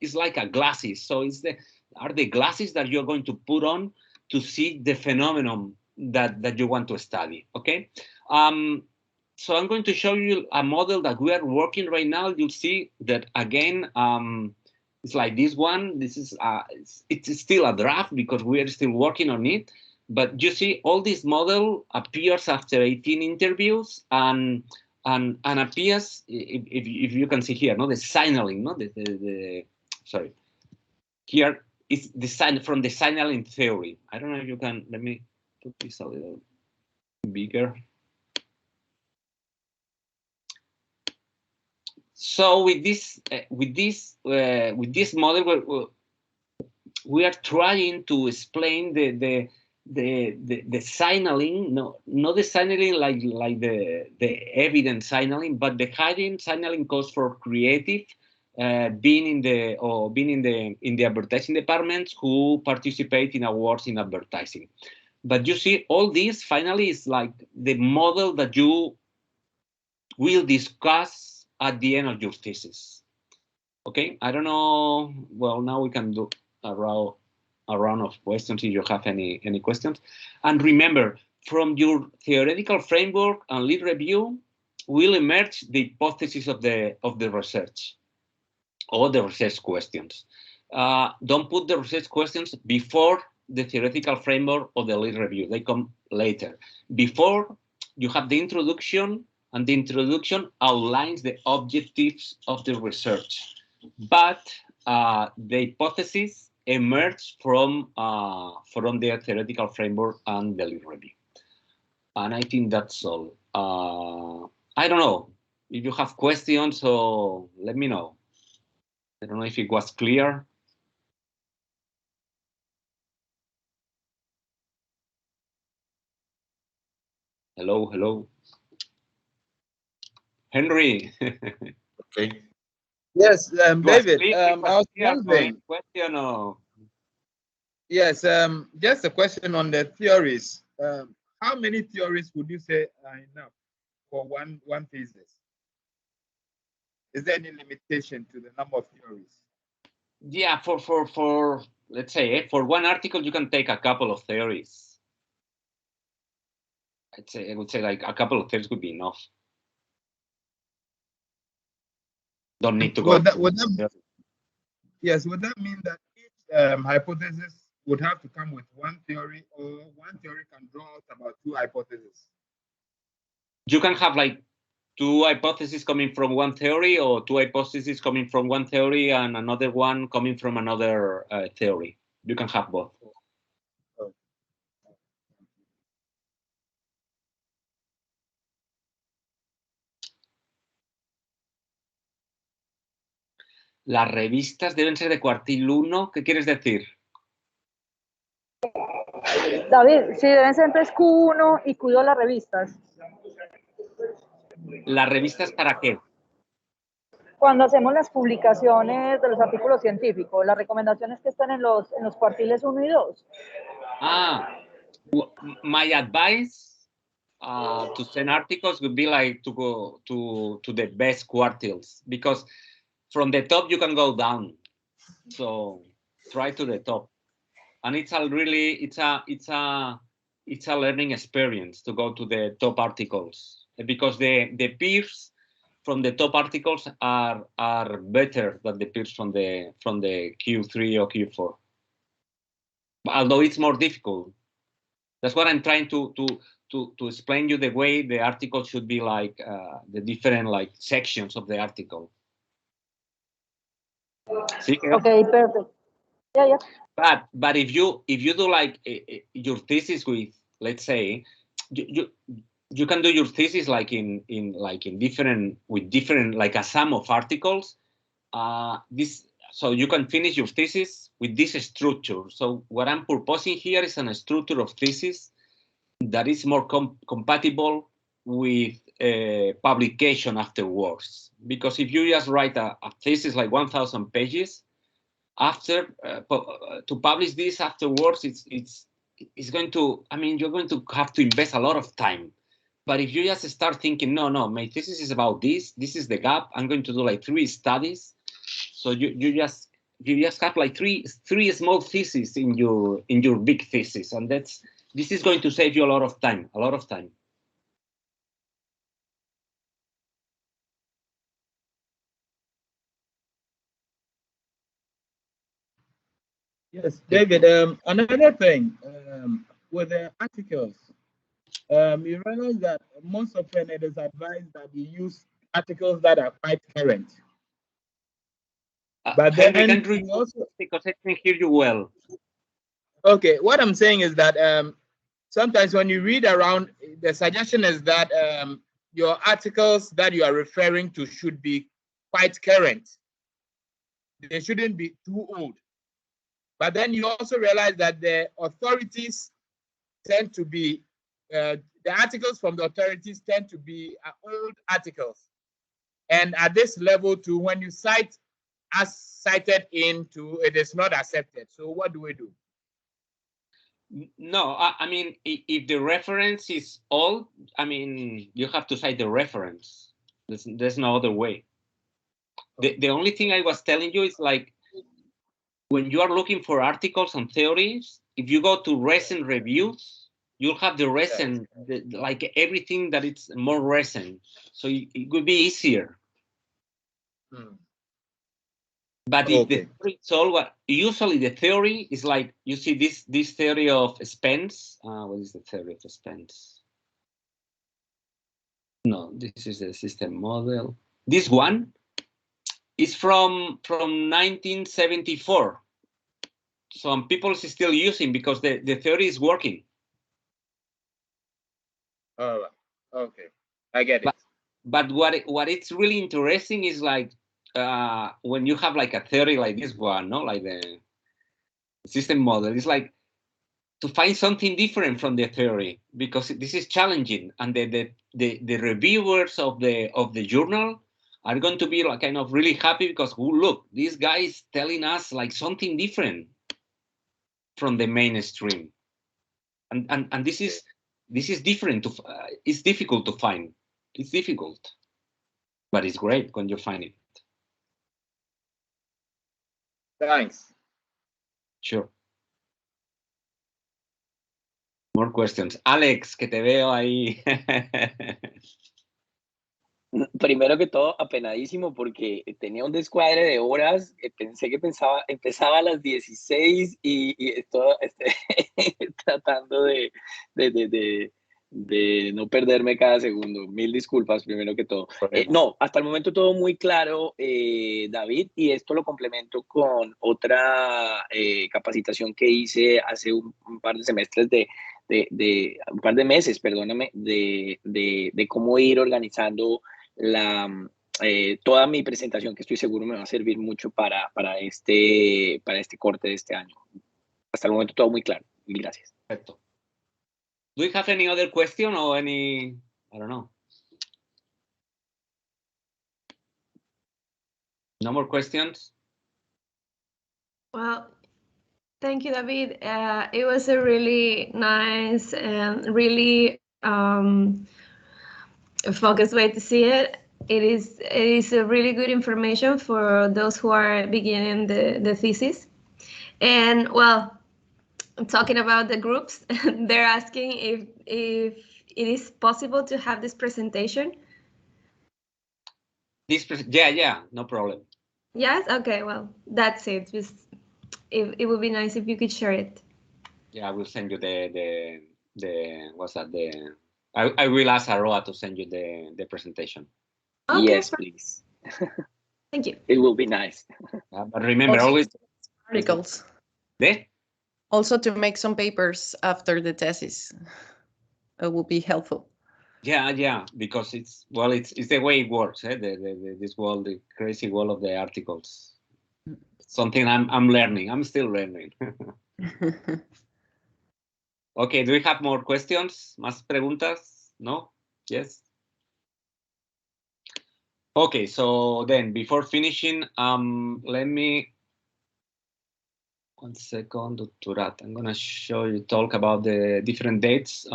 is like a glasses. So it's the glasses that you're going to put on to see the phenomenon that you want to study. Okay. So I'm going to show you a model that we are working right now. You'll see that again. It's like this one. This is it's still a draft because we are still working on it. But you see, all this model appears after 18 interviews and appears if you can see here, no, the signaling, no, sorry, here is the sign from the signaling theory. I don't know if you can. Let me put this a little bigger. So with this model, we are trying to explain the signaling, not the signaling like the evidence signaling, but the hidden signaling codes for creative, being in the advertising departments who participate in awards in advertising. But you see, all this finally is like the model that you will discuss at the end of your thesis. Okay, I don't know. Well, now we can do a round of questions if you have any questions. And remember, from your theoretical framework and lead review will emerge the hypothesis of the research or the research questions. Don't put the research questions before the theoretical framework or the lead review. They come later. Before, you have the introduction, and the introduction outlines the objectives of the research. But the hypothesis emerged from the theoretical framework and the lead review. And I think that's all. I don't know if you have questions, so let me know. I don't know if it was clear. Hello, hello. Henry. Okay. Yes, David, I was wondering. Question or? Yes, just a question on the theories. How many theories would you say are enough for one thesis? Is there any limitation to the number of theories? Yeah, for let's say for one article you can take a couple of theories. I would say like a couple of theories would be enough. Don't need to go. Yes, would that mean that each hypothesis would have to come with one theory, or one theory can draw out about two hypotheses? You can have like two hypotheses coming from one theory, or two hypotheses coming from one theory and another one coming from another theory. You can have both. Las revistas deben ser de cuartil 1. ¿Qué quieres decir? David, sí, deben ser entonces Q1 y Q2 las revistas. ¿Las revistas para qué? Cuando hacemos las publicaciones de los artículos científicos, las recomendaciones que están en los cuartiles 1 y 2. My advice to send articles would be like to go to the best quartiles, because from the top you can go down. So try to the top, and it's a learning experience to go to the top articles, because the peers from the top articles are better than the peers from the Q3 or Q4. Although it's more difficult. That's what I'm trying to explain you, the way the article should be, like the different like sections of the article. See? Okay, perfect. Yeah. But if you do like your thesis with, let's say, you can do your thesis like in different like a sum of articles. So you can finish your thesis with this structure. So what I'm proposing here is a structure of thesis that is more compatible with publication afterwards. Because if you just write a thesis like 1,000 pages, after to publish this afterwards, it's going to, I mean, you're going to have to invest a lot of time. But if you just start thinking, no, my thesis is about this is the gap, I'm going to do like 3 studies. So you just have like three small theses in your big thesis, and this is going to save you a lot of time. Yes, David. Another thing with the articles, you realize that most often it is advised that you use articles that are quite current. But Henry, then can you also, because I can hear you well. okay, what I'm saying is that sometimes when you read around, the suggestion is that your articles that you are referring to should be quite current. They shouldn't be too old. But then you also realize that the authorities tend to be, the articles from the authorities tend to be old articles. And at this level too, when you cite as cited into, it is not accepted. So what do we do? No, I mean, if the reference is old, I mean, you have to cite the reference. There's no other way. The only thing I was telling you is like, when you are looking for articles and theories, if you go to recent reviews, you'll have the recent, like everything that it's more recent. So it would be easier. But if the theory is all what usually the theory is like, you see this theory of Spence. What is the theory of Spence? No, this is the system model. This one is from 1974. Some people is still using because the theory is working. Oh, okay, I get it. But what it's really interesting is like when you have like a theory like this one, no, like the system model, it's like to find something different from the theory, because this is challenging, and the reviewers of the journal are going to be like kind of really happy because, oh, look, this guy is telling us like something different from the mainstream, and this is different. It's difficult to find. It's difficult, but it's great when you find it. Thanks. Sure. More questions. Alex, que te veo ahí. Primero que todo, apenadísimo porque tenía un descuadre de horas. Pensé que empezaba a las 16 y estoy tratando de no perderme cada segundo. Mil disculpas, primero que todo. No, hasta el momento todo muy claro, David, y esto lo complemento con otra capacitación que hice hace un par de semestres un par de meses, perdóname, de cómo ir organizando toda mi presentación, que estoy seguro me va a servir mucho para este corte de este año. Hasta el momento todo muy claro. Mil gracias. Perfecto. Do you have any other question or any, I don't know. No more questions? Well, thank you, David. It was a really nice and really focused way to see it. It is a really good information for those who are beginning the thesis. And well, talking about the groups, they're asking if it is possible to have this presentation. Yeah, no problem. Yes. Okay. Well, that's it. Just it would be nice if you could share it. Yeah, I will send you the what's that? I will ask Aroa to send you the presentation. Okay, yes, please. Thank you. It will be nice. But remember, Also, always articles. Also to make some papers after the thesis. It will be helpful. Yeah, because it's the way it works. This world, the crazy world of the articles. Something I'm learning. I'm still learning. Okay, do we have more questions? ¿Más preguntas? No? Yes? Okay, so then before finishing, let me, 1 second, Turat. I'm gonna talk about the different dates.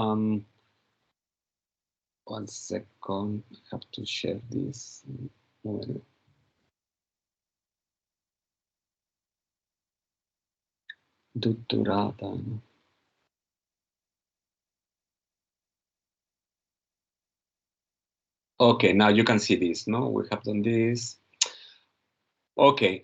1 second, I have to share this. Dottorata. Okay, now you can see this, no? We have done this. Okay.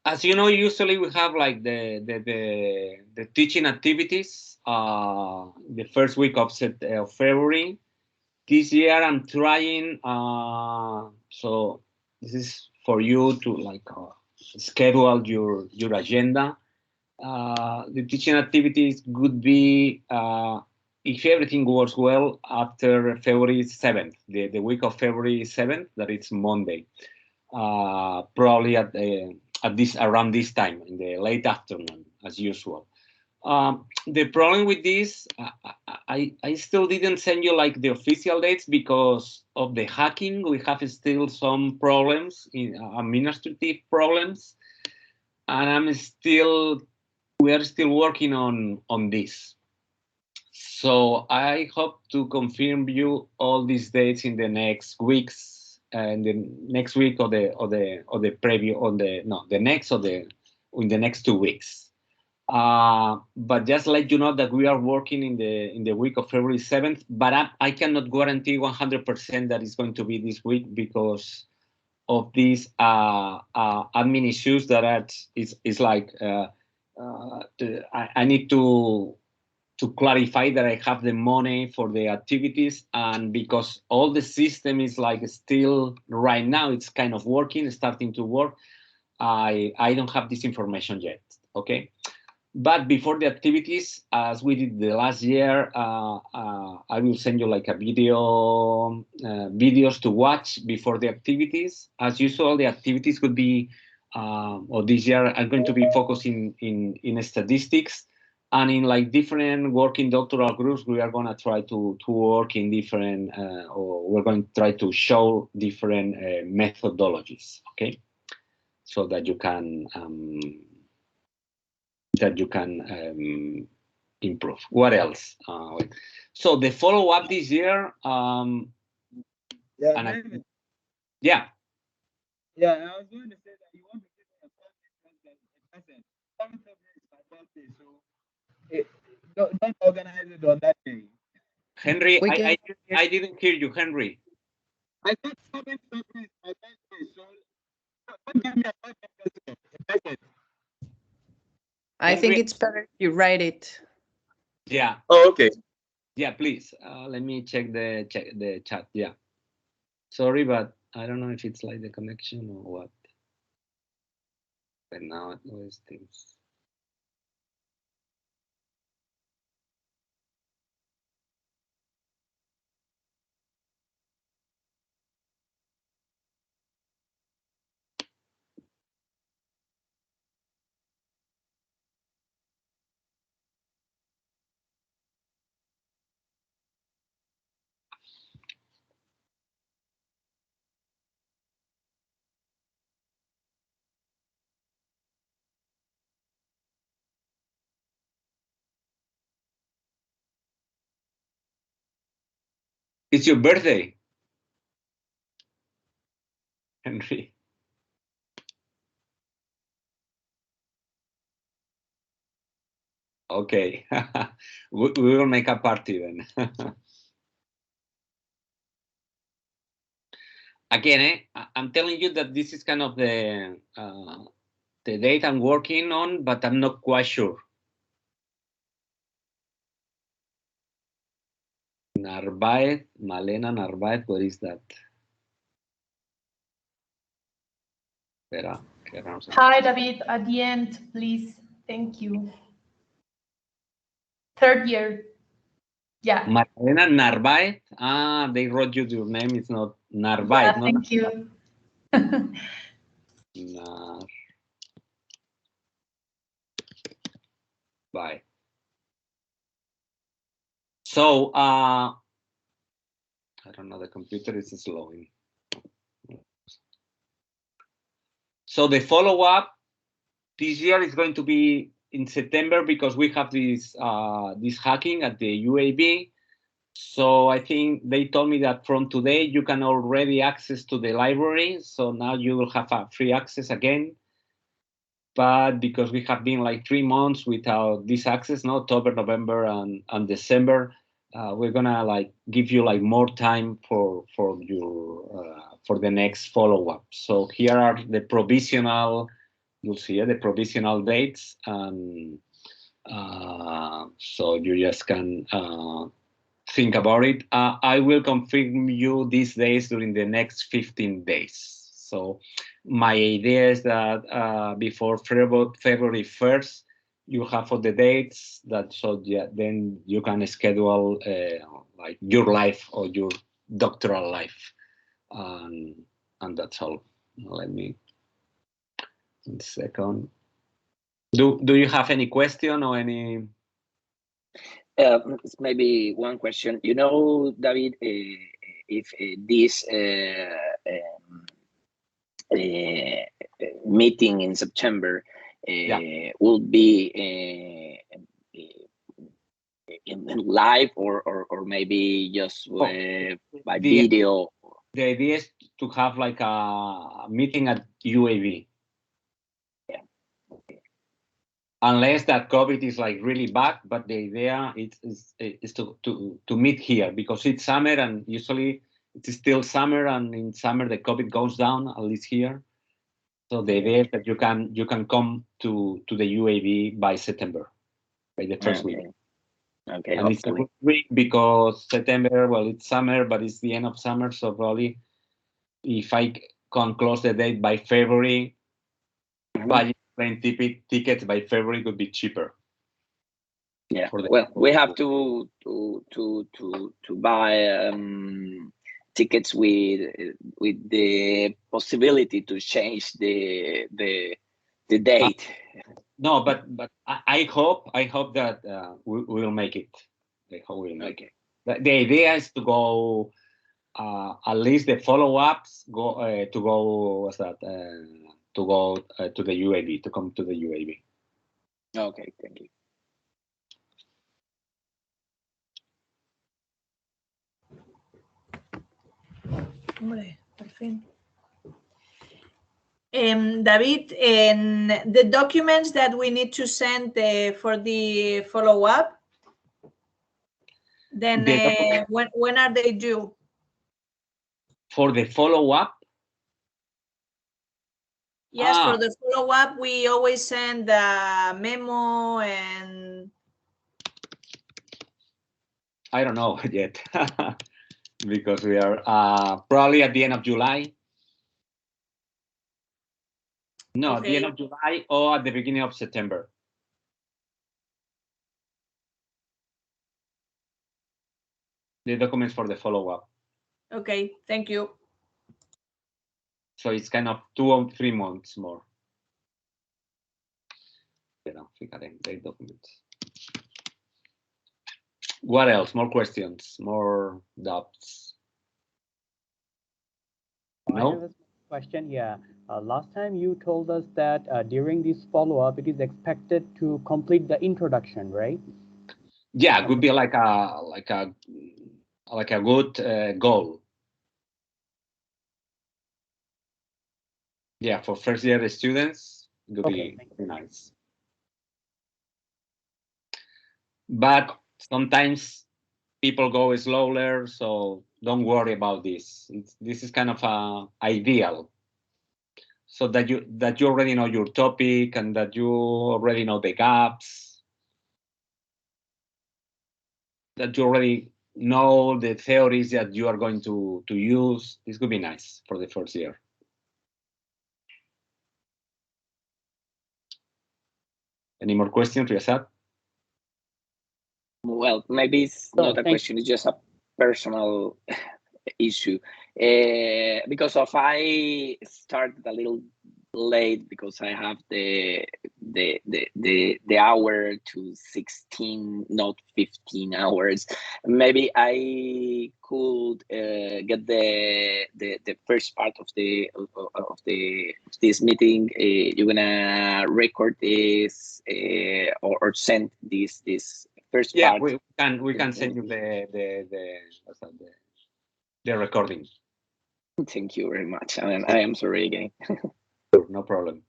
As you know, usually we have like the teaching activities the first week of February. This year I'm trying, so this is for you to like schedule your agenda. The teaching activities could be, if everything works well, after February 7th, the week of February 7th, that is Monday, probably at around this time in the late afternoon, as usual. The problem with this, I still didn't send you like the official dates because of the hacking. We have still some problems, administrative problems, and we are still working on this. So I hope to confirm you all these dates in the next weeks, and the next week or the preview on the next in the next 2 weeks. But just let you know that we are working in the week of February 7th, but I cannot guarantee 100% that it's going to be this week because of these admin issues that is like I need to clarify that I have the money for the activities, and because all the system is like still right now it's kind of starting to work, I don't have this information yet. Okay. But before the activities, as we did the last year, I will send you like a videos to watch before the activities. As usual, the activities could be, or this year are going to be focusing in statistics, and in like different working doctoral groups, we are going to try to work in different, or we're going to try to show different methodologies. Okay, so that you can. Improve. What else? So the follow-up this year. Yeah. I was going to say that you want to give me a present. 7th February is my birthday, so don't organize it on that day. Henry, I didn't hear you, Henry. I said 7th February is my birthday, so don't give me a present. I think it's better if you write it. Yeah. Oh, okay. Yeah, please. Let me check the chat. Yeah. Sorry, but I don't know if it's like the connection or what. But now it always things. It's your birthday, Henry. Okay, we will make a party then. Again, I'm telling you that this is kind of the date I'm working on, but I'm not quite sure. Narvaez, Malena Narvaez, what is that? Hi, David, at the end, please. Thank you. 3rd year. Yeah. Malena Narvaez. They wrote you your name. It's not Narvaez. Yeah, thank you. Bye. So, I don't know, the computer is slowing. So the follow-up this year is going to be in September because we have this hacking at the UAB. So I think they told me that from today you can already access to the library. So now you will have a free access again. But because we have been like 3 months without this access, no, October, November, and December, we're gonna like give you like more time for the next follow-up. So here are the provisional. You'll see the provisional dates, and so you just can think about it. I will confirm you these days during the next 15 days. So my idea is that before February 1st, you have all the dates that so yeah, then you can schedule like your life or your doctoral life, and that's all. Let me. 1 second. Do you have any question or any? Maybe one question. You know, David, if this meeting in September will be in live or maybe just by video. The idea is to have like a meeting at UAV. Yeah. Unless that COVID is like really bad, but the idea is to meet here because it's summer and usually it's still summer, and in summer the COVID goes down, at least here. So the idea is that you can come to the UAV by September, by the first week. Okay, and it's a good week because September, well, it's summer, but it's the end of summer, so probably if I can close the date by February, buying plane tickets by February could be cheaper. Yeah. Well, we have to buy tickets with the possibility to change the date. No, but I hope that we will make it. I hope we'll make it. The idea is to go at least the follow-ups to go to the UAV, to come to the UAV. Okay, thank you. Hombre, por fin. David, the documents that we need to send for the follow-up, then when are they due? For the follow-up? Yes, for the follow-up, we always send a memo and... I don't know yet, because we are probably at the end of July. No, at the end of July or at the beginning of September. The documents for the follow-up. Okay, thank you. So it's kind of 2 or 3 months more. The documents. What else? More questions? More doubts? No? I have a question. Yeah. Last time you told us that during this follow-up, it is expected to complete the introduction, right? Yeah, it would be like a good goal. Yeah, for first year students, it would be nice. But sometimes people go slower, so don't worry about this. This is kind of ideal, so that you already know your topic and that you already know the gaps, that you already know the theories that you are going to use. This could be nice for the first year. Any more questions, Riyasat? Well, maybe it's not a question, it's just a personal issue. Because I started a little late because I have the the hour to 16, not 15 hours. Maybe I could get the first part of this meeting. You're gonna record this or send this first part. We can send you the recording. Thank you very much. I am sorry again. Sure, no problem.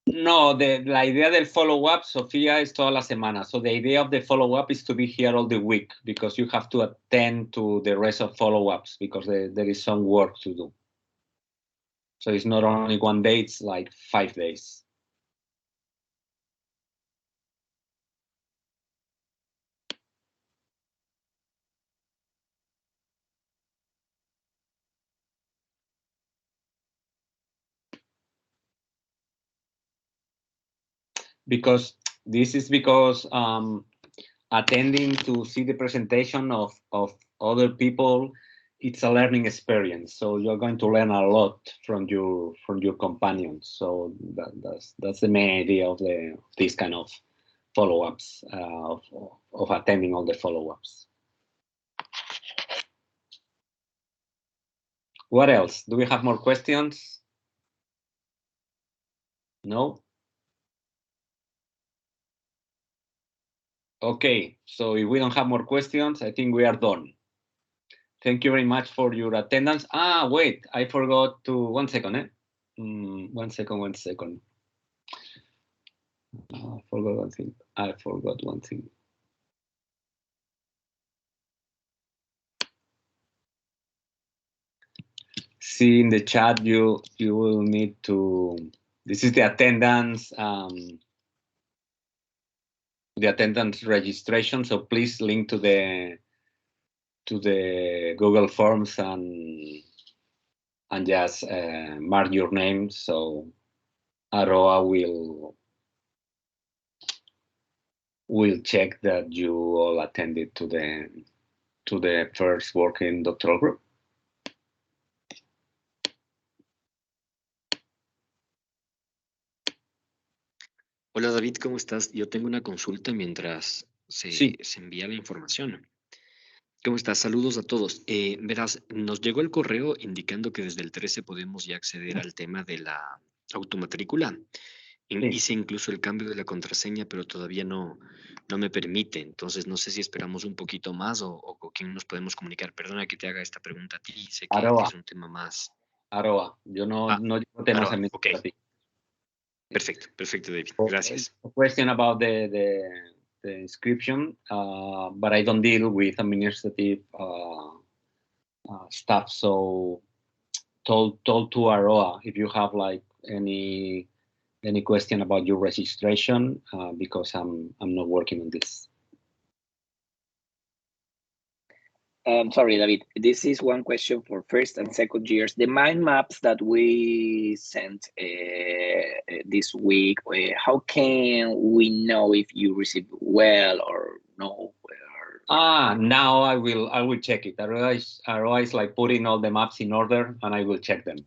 No, la idea del follow-up, Sofía, es toda la semana. So the idea of the follow-up is to be here all the week because you have to attend to the rest of follow-ups because there is some work to do. So it's not only 1 day, it's like 5 days. Because this is because attending to see the presentation of other people, it's a learning experience. So you're going to learn a lot from your companions. So that's the main idea of this kind of follow-ups, of attending all the follow-ups. What else? Do we have more questions? No? Okay, so if we don't have more questions, I think we are done. Thank you very much for your attendance. Wait, I forgot to, 1 second, 1 second. I forgot one thing. See in the chat, you will need to, this is the attendance registration. So please link to the Google Forms and just mark your name. So Aroa will check that you all attended to the first working doctoral group. Hola David, ¿cómo estás? Yo tengo una consulta mientras se envía la información. ¿Cómo estás? Saludos a todos. Verás, nos llegó el correo indicando que desde el 13 podemos ya acceder al tema de la automatrícula. Hice incluso el cambio de la contraseña, pero todavía no me permite. Entonces, no sé si esperamos un poquito más o quién nos podemos comunicar. Perdona que te haga esta pregunta a ti. Sé que es un tema más. Aroa, yo no llevo temas administrativos. Okay. Perfecto, David. Gracias. A question about the inscription, but I don't deal with administrative stuff. So told to Aroa if you have like any question about your registration, because I'm not working on this. Sorry, David. This is one question for first and second years. The mind maps that we sent this week, how can we know if you received well or no? Now I will check it. Aroa is like putting all the maps in order, and I will check them.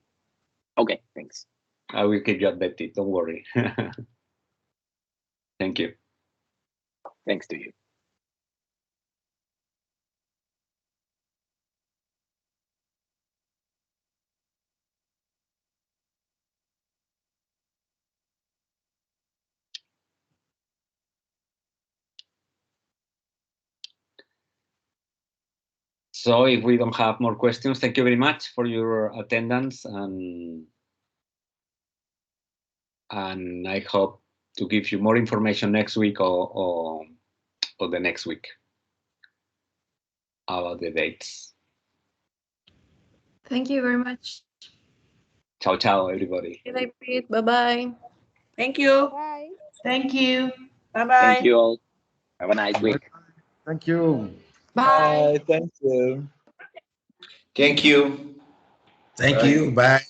Okay, thanks. I will keep you updated. Don't worry. Thank you. Thanks to you. So if we don't have more questions, thank you very much for your attendance, and I hope to give you more information next week or the next week about the dates. Thank you very much. Ciao, ciao, everybody. Bye-bye. Thank you. Bye. Thank you. Bye-bye. Thank you all. Have a nice week. Thank you. Bye. Thank you. Thank you. Thank you. Bye.